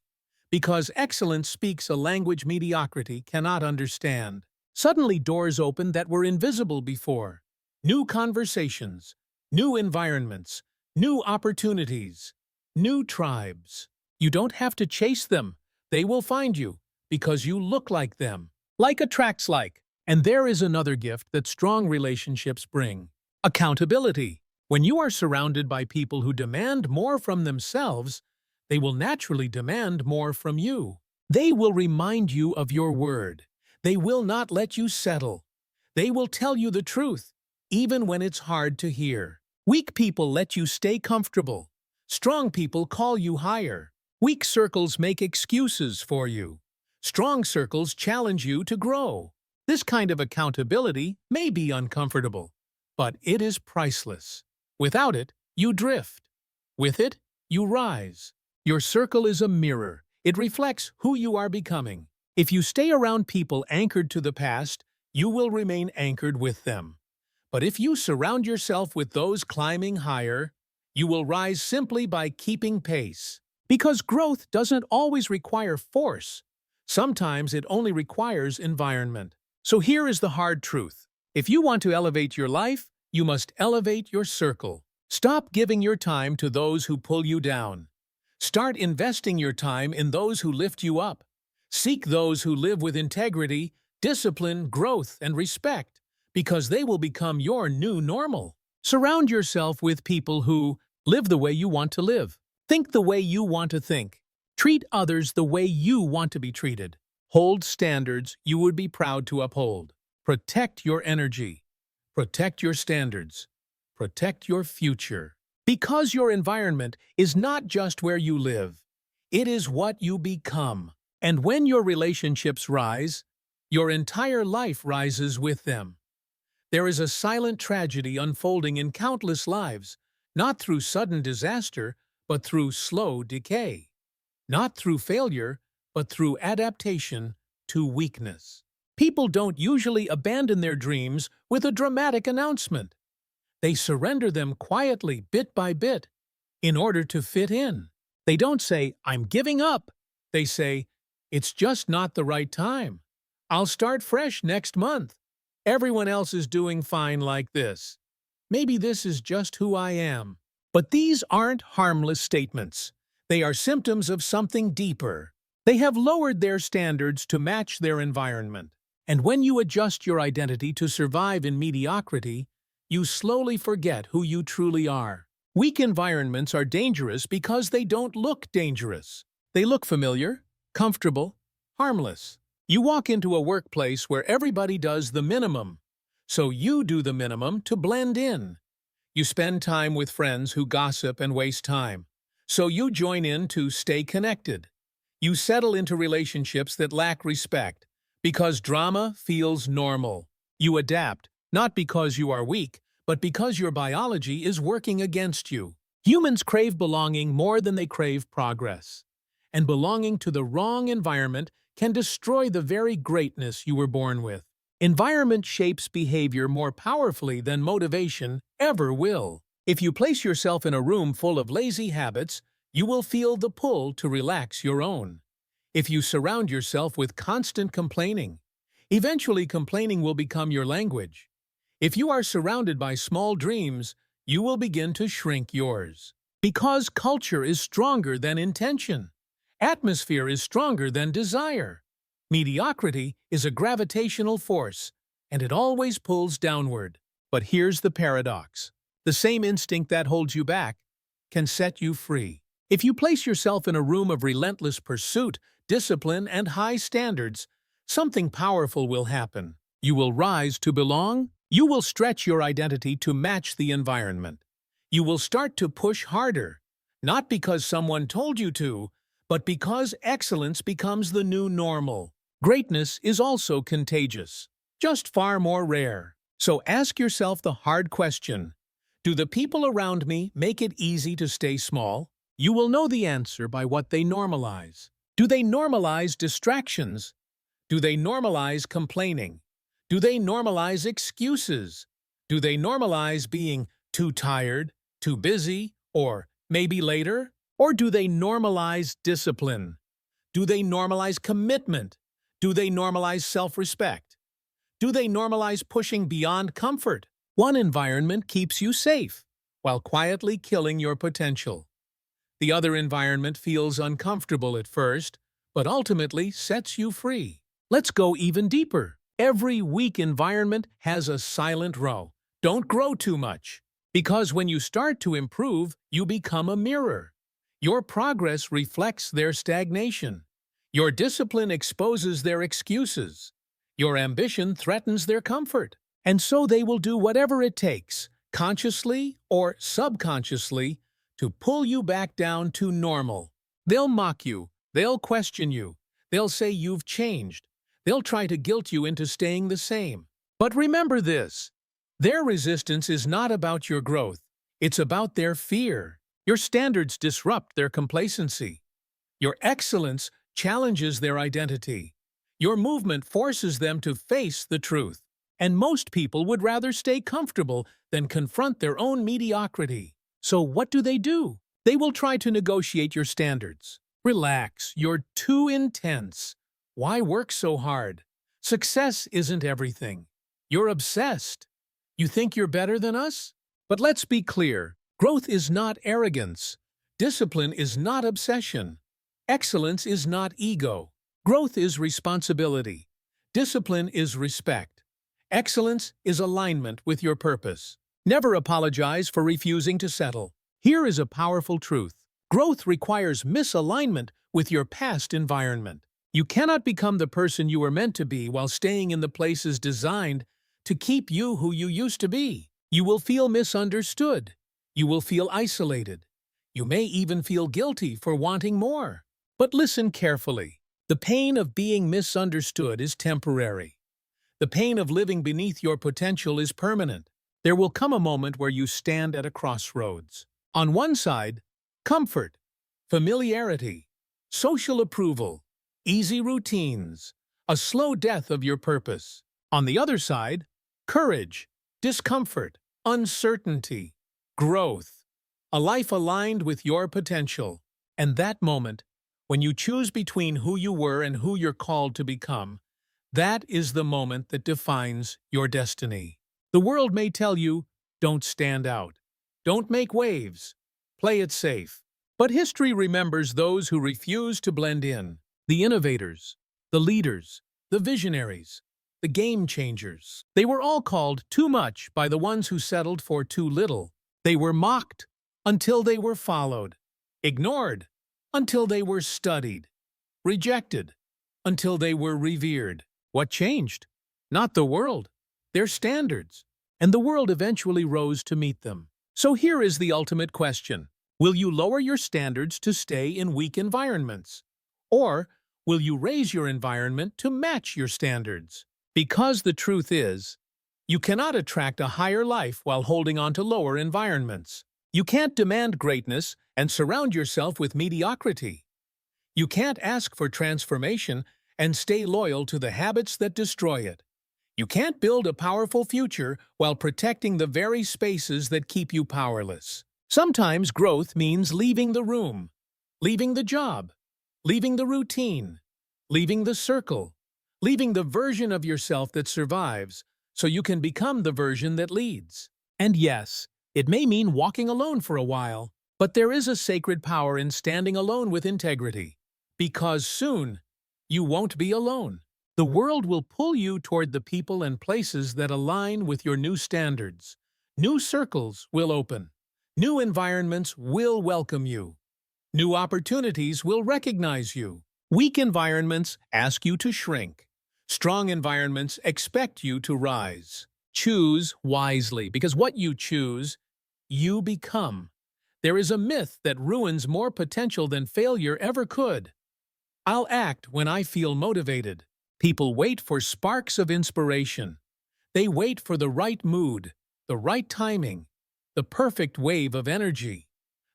because excellence speaks a language mediocrity cannot understand. Suddenly doors open that were invisible before. New conversations, new environments, new opportunities, new tribes. You don't have to chase them. They will find you, because you look like them. Like attracts like. And there is another gift that strong relationships bring. Accountability. When you are surrounded by people who demand more from themselves, they will naturally demand more from you. They will remind you of your word. They will not let you settle. They will tell you the truth, even when it's hard to hear. Weak people let you stay comfortable. Strong people call you higher. Weak circles make excuses for you. Strong circles challenge you to grow. This kind of accountability may be uncomfortable, but it is priceless. Without it, you drift. With it, you rise. Your circle is a mirror. It reflects who you are becoming. If you stay around people anchored to the past, you will remain anchored with them. But if you surround yourself with those climbing higher, you will rise simply by keeping pace. Because growth doesn't always require force. Sometimes it only requires environment. So here is the hard truth. If you want to elevate your life, you must elevate your circle. Stop giving your time to those who pull you down. Start investing your time in those who lift you up. Seek those who live with integrity, discipline, growth, and respect, because they will become your new normal. Surround yourself with people who live the way you want to live. Think the way you want to think. Treat others the way you want to be treated. Hold standards you would be proud to uphold. Protect your energy. Protect your standards. Protect your future. Because your environment is not just where you live. It is what you become. And when your relationships rise, your entire life rises with them. There is a silent tragedy unfolding in countless lives, not through sudden disaster, but through slow decay. Not through failure, but through adaptation to weakness. People don't usually abandon their dreams with a dramatic announcement. They surrender them quietly, bit by bit, in order to fit in. They don't say, "I'm giving up." They say, "It's just not the right time. I'll start fresh next month." Everyone else is doing fine like this. Maybe this is just who I am. But these aren't harmless statements. They are symptoms of something deeper. They have lowered their standards to match their environment. And when you adjust your identity to survive in mediocrity, you slowly forget who you truly are. Weak environments are dangerous because they don't look dangerous. They look familiar, comfortable, harmless. You walk into a workplace where everybody does the minimum, so you do the minimum to blend in. You spend time with friends who gossip and waste time, so you join in to stay connected. You settle into relationships that lack respect because drama feels normal. You adapt, not because you are weak, but because your biology is working against you. Humans crave belonging more than they crave progress. And belonging to the wrong environment can destroy the very greatness you were born with. Environment shapes behavior more powerfully than motivation ever will. If you place yourself in a room full of lazy habits, you will feel the pull to relax your own. If you surround yourself with constant complaining, eventually complaining will become your language. If you are surrounded by small dreams, you will begin to shrink yours. Because culture is stronger than intention. Atmosphere is stronger than desire. Mediocrity is a gravitational force, and it always pulls downward. But here's the paradox. The same instinct that holds you back can set you free. If you place yourself in a room of relentless pursuit, discipline, and high standards, something powerful will happen. You will rise to belong. You will stretch your identity to match the environment. You will start to push harder, not because someone told you to, but because excellence becomes the new normal. Greatness is also contagious, just far more rare. So ask yourself the hard question. Do the people around me make it easy to stay small? You will know the answer by what they normalize. Do they normalize distractions? Do they normalize complaining? Do they normalize excuses? Do they normalize being too tired, too busy, or maybe later? Or do they normalize discipline? Do they normalize commitment? Do they normalize self-respect? Do they normalize pushing beyond comfort? One environment keeps you safe, while quietly killing your potential. The other environment feels uncomfortable at first, but ultimately sets you free. Let's go even deeper. Every weak environment has a silent row. Don't grow too much, because when you start to improve, you become a mirror. Your progress reflects their stagnation. Your discipline exposes their excuses. Your ambition threatens their comfort. And so they will do whatever it takes, consciously or subconsciously, to pull you back down to normal. They'll mock you. They'll question you. They'll say you've changed. They'll try to guilt you into staying the same. But remember this. Their resistance is not about your growth. It's about their fear. Your standards disrupt their complacency. Your excellence challenges their identity. Your movement forces them to face the truth. And most people would rather stay comfortable than confront their own mediocrity. So what do? They will try to negotiate your standards. Relax, you're too intense. Why work so hard? Success isn't everything. You're obsessed. You think you're better than us? But let's be clear. Growth is not arrogance. Discipline is not obsession. Excellence is not ego. Growth is responsibility. Discipline is respect. Excellence is alignment with your purpose. Never apologize for refusing to settle. Here is a powerful truth. Growth requires misalignment with your past environment. You cannot become the person you were meant to be while staying in the places designed to keep you who you used to be. You will feel misunderstood. You will feel isolated. You may even feel guilty for wanting more. But listen carefully. The pain of being misunderstood is temporary. The pain of living beneath your potential is permanent. There will come a moment where you stand at a crossroads. On one side, comfort, familiarity, social approval, easy routines, a slow death of your purpose. On the other side, courage, discomfort, uncertainty, growth, a life aligned with your potential. And that moment, when you choose between who you were and who you're called to become, That is the moment that defines your destiny. The world may tell you, don't stand out. Don't make waves. Play it safe. But history remembers those who refuse to blend in. The innovators, the leaders, the visionaries, the game changers. They were all called too much by the ones who settled for too little. They were mocked until they were followed, ignored until they were studied, rejected until they were revered. What changed? Not the world, their standards. And the world eventually rose to meet them. So here is the ultimate question. Will you lower your standards to stay in weak environments? Or will you raise your environment to match your standards? Because the truth is, you cannot attract a higher life while holding on to lower environments. You can't demand greatness and surround yourself with mediocrity. You can't ask for transformation and stay loyal to the habits that destroy it. You can't build a powerful future while protecting the very spaces that keep you powerless. Sometimes growth means leaving the room, leaving the job, leaving the routine, leaving the circle, leaving the version of yourself that survives so you can become the version that leads. And yes, it may mean walking alone for a while, but there is a sacred power in standing alone with integrity. Because soon, you won't be alone. The world will pull you toward the people and places that align with your new standards. New circles will open. New environments will welcome you. New opportunities will recognize you. Weak environments ask you to shrink. Strong environments expect you to rise. Choose wisely, because what you choose, you become. There is a myth that ruins more potential than failure ever could. I'll act when I feel motivated. People wait for sparks of inspiration. They wait for the right mood, the right timing, the perfect wave of energy.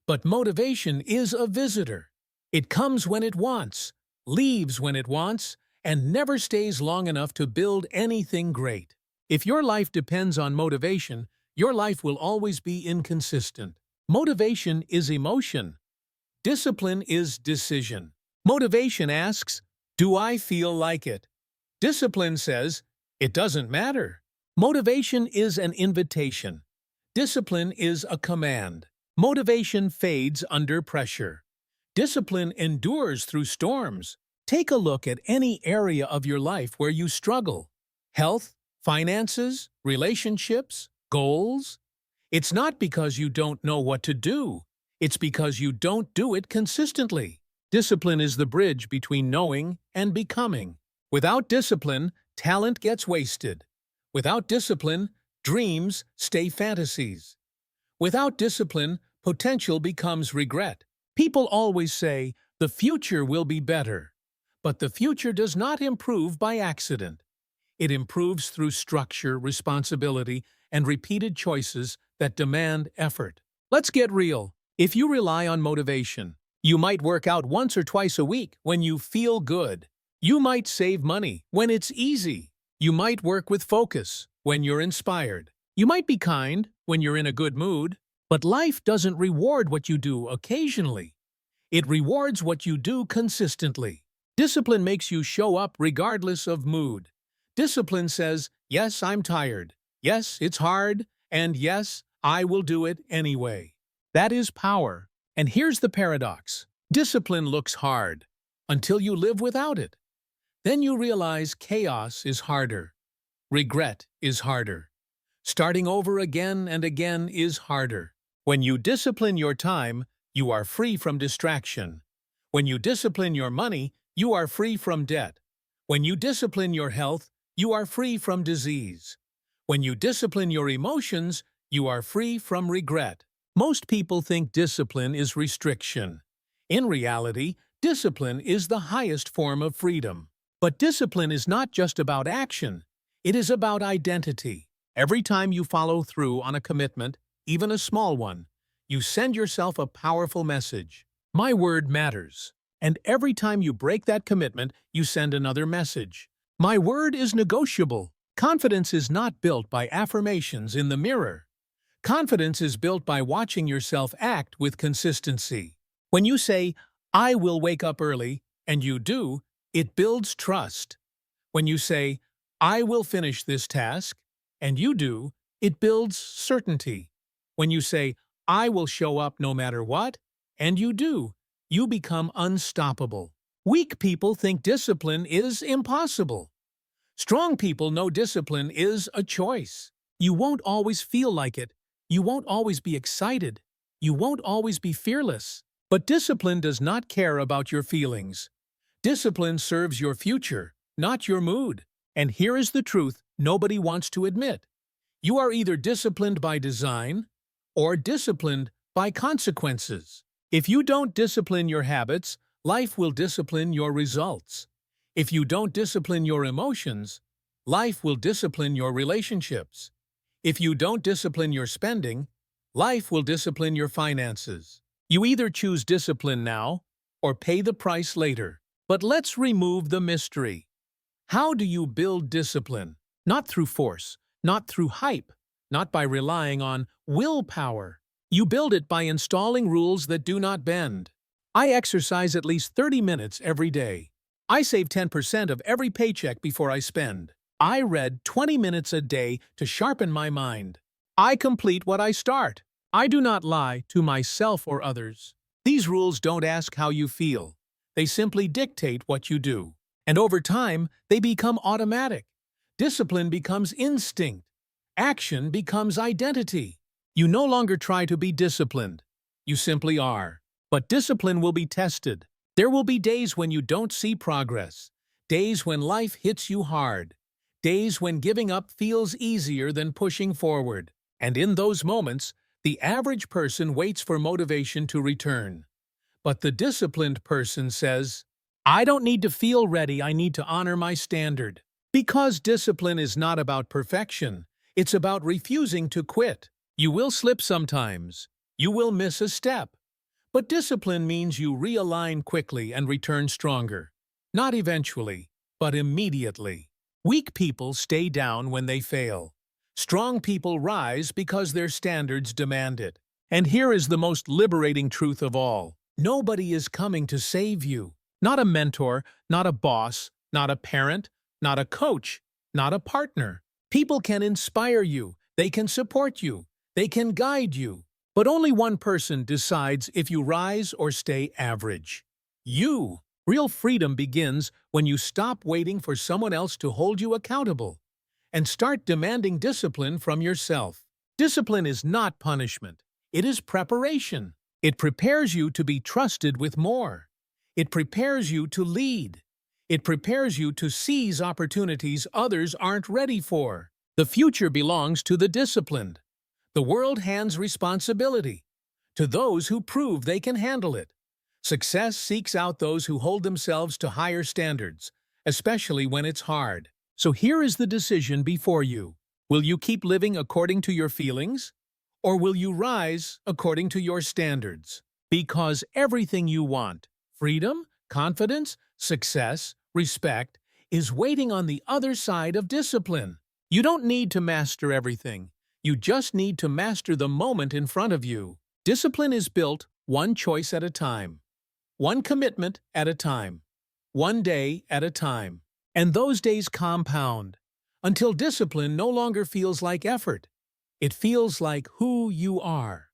But motivation is a visitor. It comes when it wants, leaves when it wants, and never stays long enough to build anything great. If your life depends on motivation, your life will always be inconsistent. Motivation is emotion. Discipline is decision. Motivation asks, do I feel like it? Discipline says, it doesn't matter. Motivation is an invitation. Discipline is a command. Motivation fades under pressure. Discipline endures through storms. Take a look at any area of your life where you struggle. Health, finances, relationships, goals. It's not because you don't know what to do. It's because you don't do it consistently. Discipline is the bridge between knowing and becoming. Without discipline, talent gets wasted. Without discipline, dreams stay fantasies. Without discipline, potential becomes regret. People always say, the future will be better. But the future does not improve by accident. It improves through structure, responsibility, and repeated choices that demand effort. Let's get real. If you rely on motivation, you might work out once or twice a week when you feel good. You might save money when it's easy. You might work with focus when you're inspired. You might be kind when you're in a good mood. But life doesn't reward what you do occasionally. It rewards what you do consistently. Discipline makes you show up regardless of mood. Discipline says, yes, I'm tired. Yes, it's hard. And yes, I will do it anyway. That is power. And here's the paradox. Discipline looks hard until you live without it. Then you realize chaos is harder. Regret is harder. Starting over again and again is harder. When you discipline your time, you are free from distraction. When you discipline your money, you are free from debt. When you discipline your health, you are free from disease. When you discipline your emotions, you are free from regret. Most people think discipline is restriction. In reality, discipline is the highest form of freedom. But discipline is not just about action. It is about identity. Every time you follow through on a commitment, even a small one, you send yourself a powerful message. My word matters. And every time you break that commitment, you send another message. My word is negotiable. Confidence is not built by affirmations in the mirror. Confidence is built by watching yourself act with consistency. When you say, I will wake up early, and you do, it builds trust. When you say, I will finish this task, and you do, it builds certainty. When you say, I will show up no matter what, and you do, you become unstoppable. Weak people think discipline is impossible. Strong people know discipline is a choice. You won't always feel like it. You won't always be excited. You won't always be fearless. But discipline does not care about your feelings. Discipline serves your future, not your mood. And here is the truth nobody wants to admit. You are either disciplined by design or disciplined by consequences. If you don't discipline your habits, life will discipline your results. If you don't discipline your emotions, life will discipline your relationships. If you don't discipline your spending, life will discipline your finances. You either choose discipline now or pay the price later. But let's remove the mystery. How do you build discipline? Not through force, not through hype, not by relying on willpower. You build it by installing rules that do not bend. I exercise at least 30 minutes every day. I save 10% of every paycheck before I spend. I read 20 minutes a day to sharpen my mind. I complete what I start. I do not lie to myself or others. These rules don't ask how you feel. They simply dictate what you do. And over time, they become automatic. Discipline becomes instinct. Action becomes identity. You no longer try to be disciplined. You simply are. But discipline will be tested. There will be days when you don't see progress, days when life hits you hard, days when giving up feels easier than pushing forward. And in those moments, the average person waits for motivation to return. But the disciplined person says, I don't need to feel ready, I need to honor my standard. Because discipline is not about perfection, it's about refusing to quit. You will slip sometimes. You will miss a step. But discipline means you realign quickly and return stronger. Not eventually, but immediately. Weak people stay down when they fail. Strong people rise because their standards demand it. And here is the most liberating truth of all. Nobody is coming to save you. Not a mentor, not a boss, not a parent, not a coach, not a partner. People can inspire you. They can support you. They can guide you. But only one person decides if you rise or stay average. You. Real freedom begins when you stop waiting for someone else to hold you accountable and start demanding discipline from yourself. Discipline is not punishment. It is preparation. It prepares you to be trusted with more. It prepares you to lead. It prepares you to seize opportunities others aren't ready for. The future belongs to the disciplined. The world hands responsibility to those who prove they can handle it. Success seeks out those who hold themselves to higher standards, especially when it's hard. So here is the decision before you. Will you keep living according to your feelings? Or will you rise according to your standards? Because everything you want, freedom, confidence, success, respect, is waiting on the other side of discipline. You don't need to master everything. You just need to master the moment in front of you. Discipline is built one choice at a time, one commitment at a time, one day at a time. And those days compound until discipline no longer feels like effort. It feels like who you are.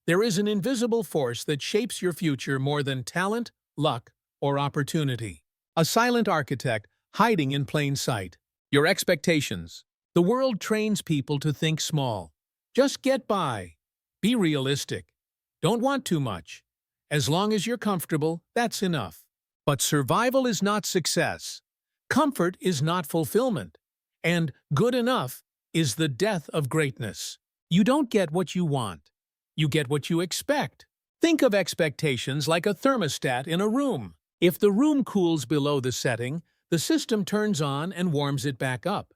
There is an invisible force that shapes your future more than talent, luck, or opportunity. A silent architect hiding in plain sight. Your expectations. The world trains people to think small. Just get by. Be realistic. Don't want too much. As long as you're comfortable, that's enough. But survival is not success. Comfort is not fulfillment. And good enough is the death of greatness. You don't get what you want. You get what you expect. Think of expectations like a thermostat in a room. If the room cools below the setting, the system turns on and warms it back up.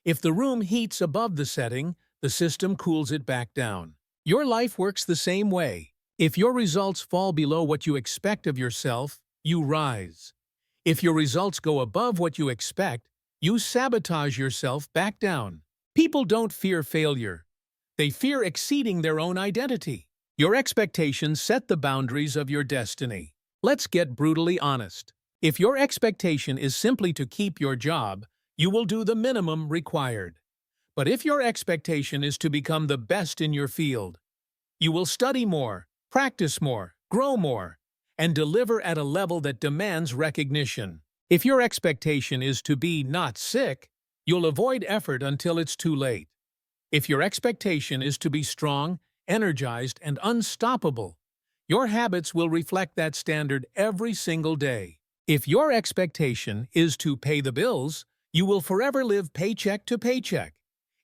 If the room heats above the setting, the system cools it back down. Your life works the same way. If your results fall below what you expect of yourself, you rise. If your results go above what you expect, you sabotage yourself back down. People don't fear failure. They fear exceeding their own identity. Your expectations set the boundaries of your destiny. Let's get brutally honest. If your expectation is simply to keep your job, you will do the minimum required. But if your expectation is to become the best in your field, you will study more, practice more, grow more, and deliver at a level that demands recognition. If your expectation is to be not sick, you'll avoid effort until it's too late. If your expectation is to be strong, energized, and unstoppable, your habits will reflect that standard every single day. If your expectation is to pay the bills, you will forever live paycheck to paycheck.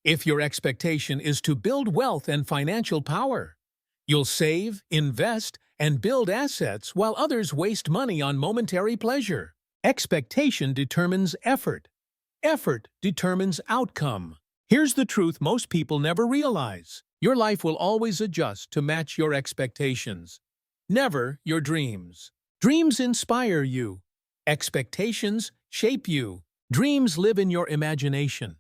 If your expectation is to build wealth and financial power, you'll save, invest, and build assets while others waste money on momentary pleasure. Expectation determines effort. Effort determines outcome. Here's the truth most people never realize. Your life will always adjust to match your expectations, never your dreams. Dreams inspire you. Expectations shape you. Dreams live in your imagination.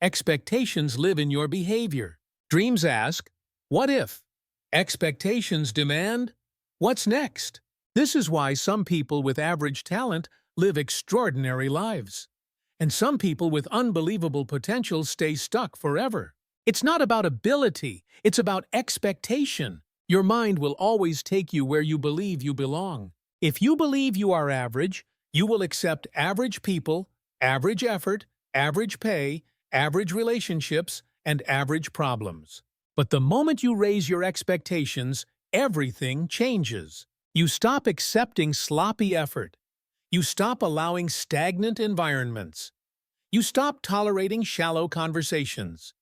Expectations live in your behavior. Dreams ask, what if? Expectations demand, what's next? This is why some people with average talent live extraordinary lives, and some people with unbelievable potential stay stuck forever. It's not about ability, it's about expectation. Your mind will always take you where you believe you belong. If you believe you are average, you will accept average people, average effort, average pay, average relationships, and average problems. But the moment you raise your expectations, everything changes. You stop accepting sloppy effort. You stop allowing stagnant environments. You stop tolerating shallow conversations.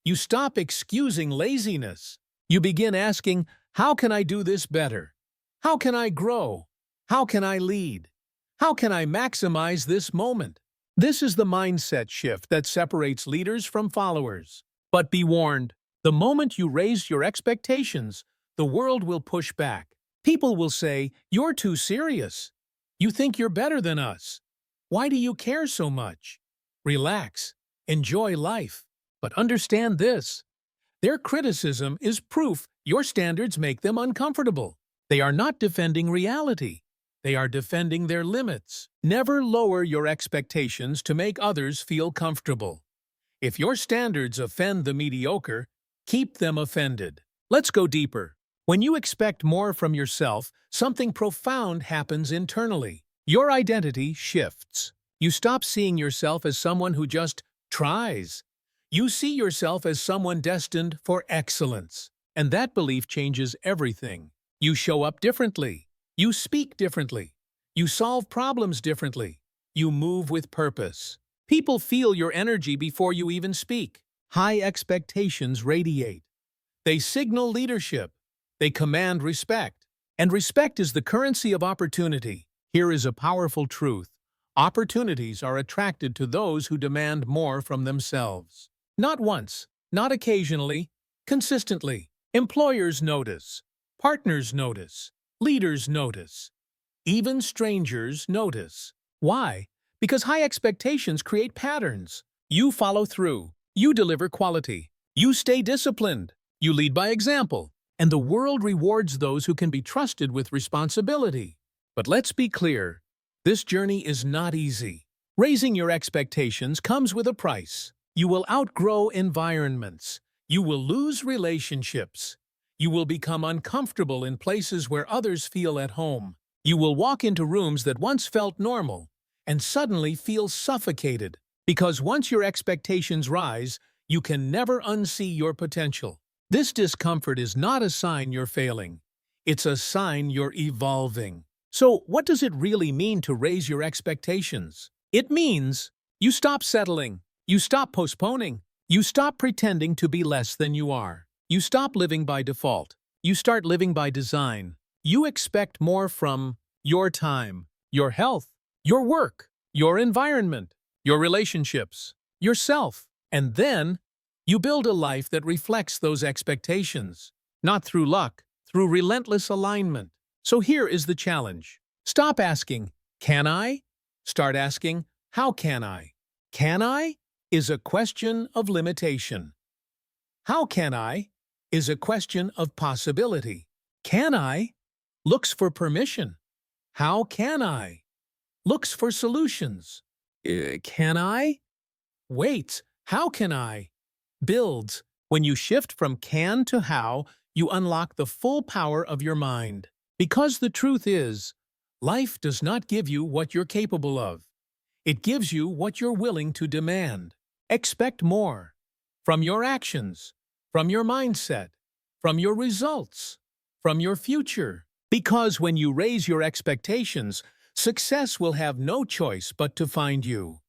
You stop excusing laziness. You begin asking, how can I do this better? How can I grow? How can I lead? How can I maximize this moment? This is the mindset shift that separates leaders from followers. But be warned, the moment you raise your expectations, the world will push back. People will say, you're too serious. You think you're better than us. Why do you care so much? Relax. Enjoy life. But understand this. Their criticism is proof your standards make them uncomfortable. They are not defending reality. They are defending their limits. Never lower your expectations to make others feel comfortable. If your standards offend the mediocre, keep them offended. Let's go deeper. When you expect more from yourself, something profound happens internally. Your identity shifts. You stop seeing yourself as someone who just tries. You see yourself as someone destined for excellence. And that belief changes everything. You show up differently. You speak differently. You solve problems differently. You move with purpose. People feel your energy before you even speak. High expectations radiate. They signal leadership. They command respect. And respect is the currency of opportunity. Here is a powerful truth. Opportunities are attracted to those who demand more from themselves. Not once, not occasionally, consistently. Employers notice. Partners notice. Leaders notice. Even strangers notice. Why? Because high expectations create patterns. You follow through. You deliver quality. You stay disciplined. You lead by example. And the world rewards those who can be trusted with responsibility. But let's be clear. This journey is not easy. Raising your expectations comes with a price. You will outgrow environments. You will lose relationships. You will become uncomfortable in places where others feel at home. You will walk into rooms that once felt normal and suddenly feel suffocated. Because once your expectations rise, you can never unsee your potential. This discomfort is not a sign you're failing. It's a sign you're evolving. So, what does it really mean to raise your expectations? It means you stop settling. You stop postponing. You stop pretending to be less than you are. You stop living by default. You start living by design. You expect more from your time, your health, your work, your environment, your relationships, yourself. And then, you build a life that reflects those expectations. Not through luck, through relentless alignment. So here is the challenge. Stop asking, can I? Start asking, how can I? Can I? Is a question of limitation. How can I? Is a question of possibility. Can I? Looks for permission. How can I? looks for solutions. Can I? Wait, how can I? Builds. When you shift from can to how, you unlock the full power of your mind. Because the truth is, life does not give you what you're capable of. It gives you what you're willing to demand. Expect more. From your actions, from your mindset, from your results, from your future. Because when you raise your expectations, success will have no choice but to find you.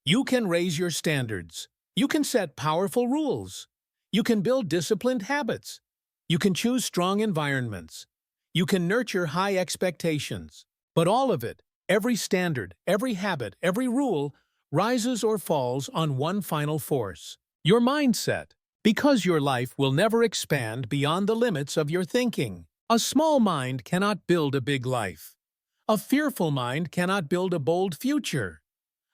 You can raise your standards. You can set powerful rules. You can build disciplined habits. You can choose strong environments. You can nurture high expectations. But all of it, every standard, every habit, every rule, rises or falls on one final force: your mindset. Because your life will never expand beyond the limits of your thinking. A small mind cannot build a big life. A fearful mind cannot build a bold future.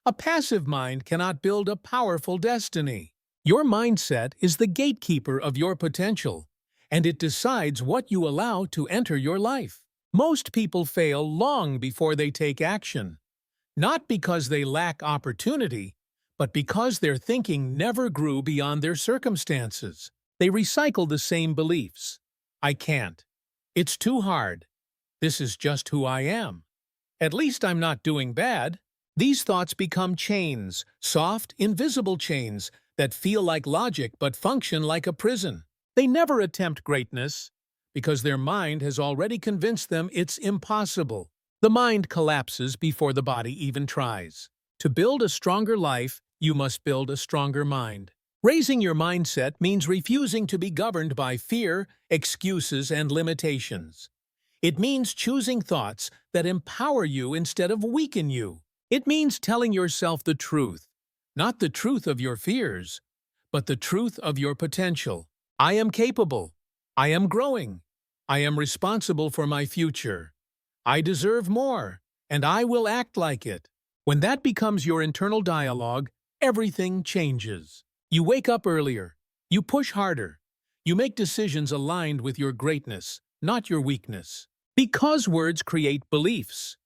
A passive mind cannot build a powerful destiny. Your mindset is the gatekeeper of your potential, and it decides what you allow to enter your life. Most people fail long before they take action, not because they lack opportunity, but because their thinking never grew beyond their circumstances. They recycle the same beliefs. I can't. It's too hard. This is just who I am. At least I'm not doing bad. These thoughts become chains, soft, invisible chains that feel like logic but function like a prison. They never attempt greatness because their mind has already convinced them it's impossible. The mind collapses before the body even tries. To build a stronger life, you must build a stronger mind. Raising your mindset means refusing to be governed by fear, excuses, and limitations. It means choosing thoughts that empower you instead of weaken you. It means telling yourself the truth, not the truth of your fears, but the truth of your potential. I am capable. I am growing. I am responsible for my future. I deserve more, and I will act like it. When that becomes your internal dialogue, everything changes. You wake up earlier. You push harder. You make decisions aligned with your greatness, not your weakness. Because words create beliefs.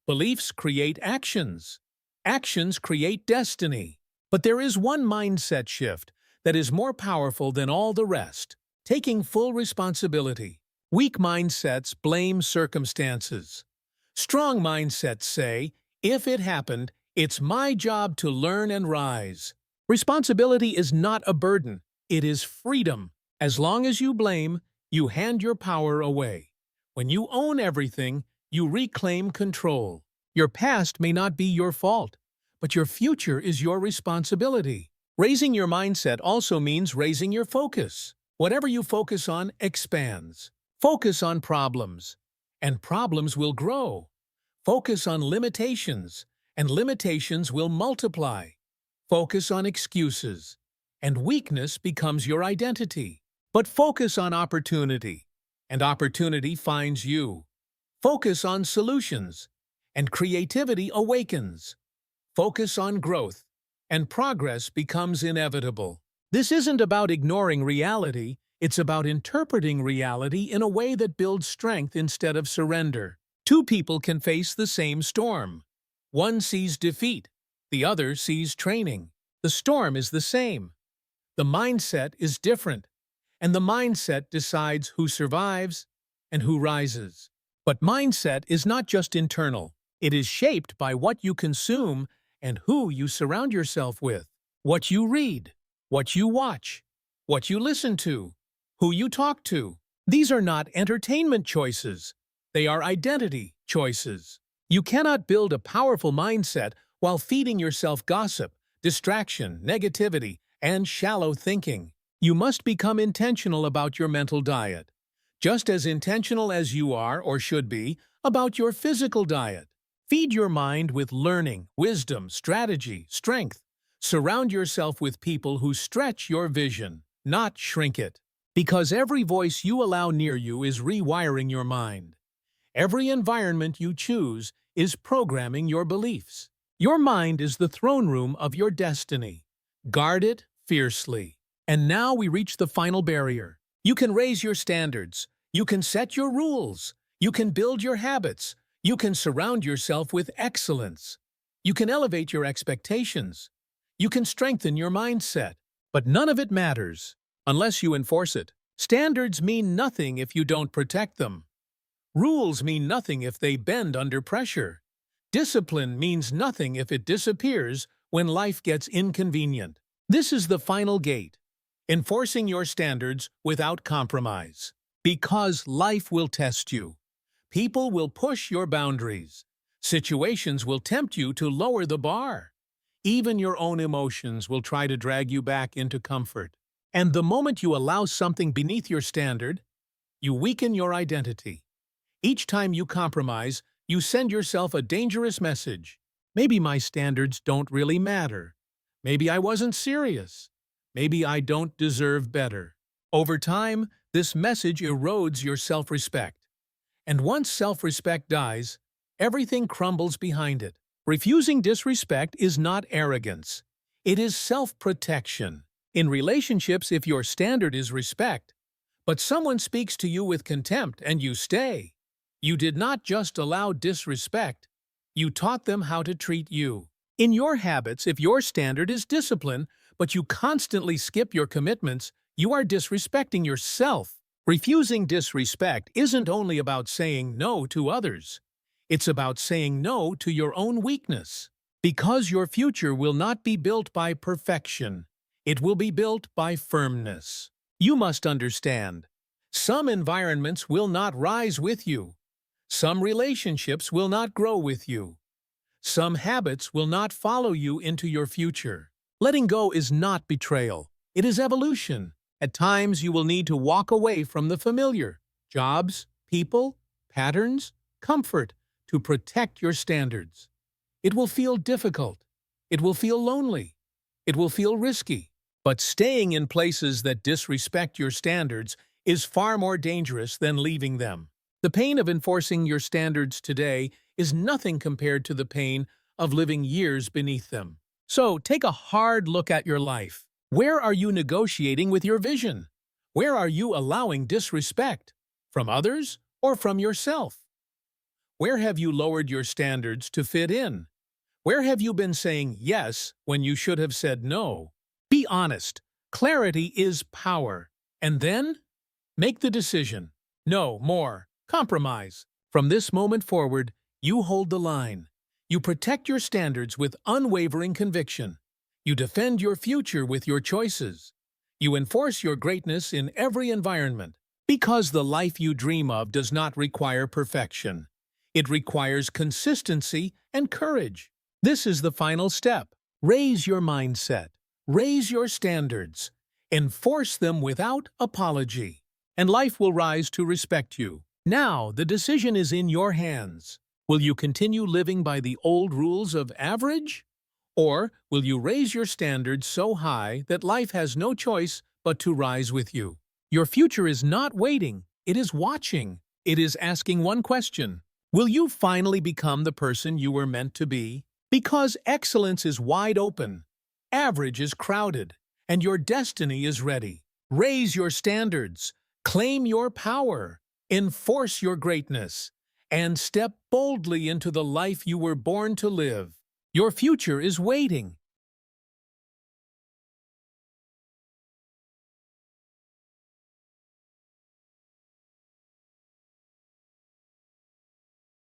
Beliefs create actions. Actions create destiny. But there is one mindset shift that is more powerful than all the rest: taking full responsibility. Weak mindsets blame circumstances. Strong mindsets say, if it happened, it's my job to learn and rise. Responsibility is not a burden. It is freedom. As long as you blame, you hand your power away. When you own everything, you reclaim control. Your past may not be your fault, but your future is your responsibility. Raising your mindset also means raising your focus. Whatever you focus on expands. Focus on problems, and problems will grow. Focus on limitations, and limitations will multiply. Focus on excuses, and weakness becomes your identity. But focus on opportunity, and opportunity finds you. Focus on solutions, and creativity awakens. Focus on growth, and progress becomes inevitable. This isn't about ignoring reality, it's about interpreting reality in a way that builds strength instead of surrender. Two people can face the same storm. One sees defeat, the other sees training. The storm is the same. The mindset is different, and the mindset decides who survives and who rises. But mindset is not just internal. It is shaped by what you consume and who you surround yourself with. What you read, what you watch, what you listen to, who you talk to. These are not entertainment choices. They are identity choices. You cannot build a powerful mindset while feeding yourself gossip, distraction, negativity, and shallow thinking. You must become intentional about your mental diet, just as intentional as you are or should be about your physical diet. Feed your mind with learning, wisdom, strategy, strength. Surround yourself with people who stretch your vision, not shrink it. Because every voice you allow near you is rewiring your mind. Every environment you choose is programming your beliefs. Your mind is the throne room of your destiny. Guard it fiercely. And now we reach the final barrier. You can raise your standards. You can set your rules. You can build your habits. You can surround yourself with excellence. You can elevate your expectations. You can strengthen your mindset. But none of it matters unless you enforce it. Standards mean nothing if you don't protect them. Rules mean nothing if they bend under pressure. Discipline means nothing if it disappears when life gets inconvenient. This is the final gate, enforcing your standards without compromise. Because life will test you. People will push your boundaries. Situations will tempt you to lower the bar. Even your own emotions will try to drag you back into comfort. And the moment you allow something beneath your standard, you weaken your identity. Each time you compromise, you send yourself a dangerous message. Maybe my standards don't really matter. Maybe I wasn't serious. Maybe I don't deserve better. Over time, this message erodes your self-respect. And once self-respect dies, everything crumbles behind it. Refusing disrespect is not arrogance. It is self-protection. In relationships, if your standard is respect, but someone speaks to you with contempt and you stay, you did not just allow disrespect, you taught them how to treat you. In your habits, if your standard is discipline, but you constantly skip your commitments, you are disrespecting yourself. Refusing disrespect isn't only about saying no to others. It's about saying no to your own weakness. Because your future will not be built by perfection. It will be built by firmness. You must understand. Some environments will not rise with you. Some relationships will not grow with you. Some habits will not follow you into your future. Letting go is not betrayal. It is evolution. At times, you will need to walk away from the familiar. Jobs, people, patterns, comfort, to protect your standards. It will feel difficult. It will feel lonely. It will feel risky. But staying in places that disrespect your standards is far more dangerous than leaving them. The pain of enforcing your standards today is nothing compared to the pain of living years beneath them. So take a hard look at your life. Where are you negotiating with your vision? Where are you allowing disrespect? From others or from yourself? Where have you lowered your standards to fit in? Where have you been saying yes when you should have said no? Be honest. Clarity is power. And then, make the decision. No more. Compromise. From this moment forward, you hold the line. You protect your standards with unwavering conviction. You defend your future with your choices. You enforce your greatness in every environment. Because the life you dream of does not require perfection. It requires consistency and courage. This is the final step. Raise your mindset. Raise your standards. Enforce them without apology. And life will rise to respect you. Now, the decision is in your hands. Will you continue living by the old rules of average? Or will you raise your standards so high that life has no choice but to rise with you? Your future is not waiting. It is watching. It is asking one question. Will you finally become the person you were meant to be? Because excellence is wide open, average is crowded, and your destiny is ready. Raise your standards, claim your power, enforce your greatness, and step boldly into the life you were born to live. Your future is waiting.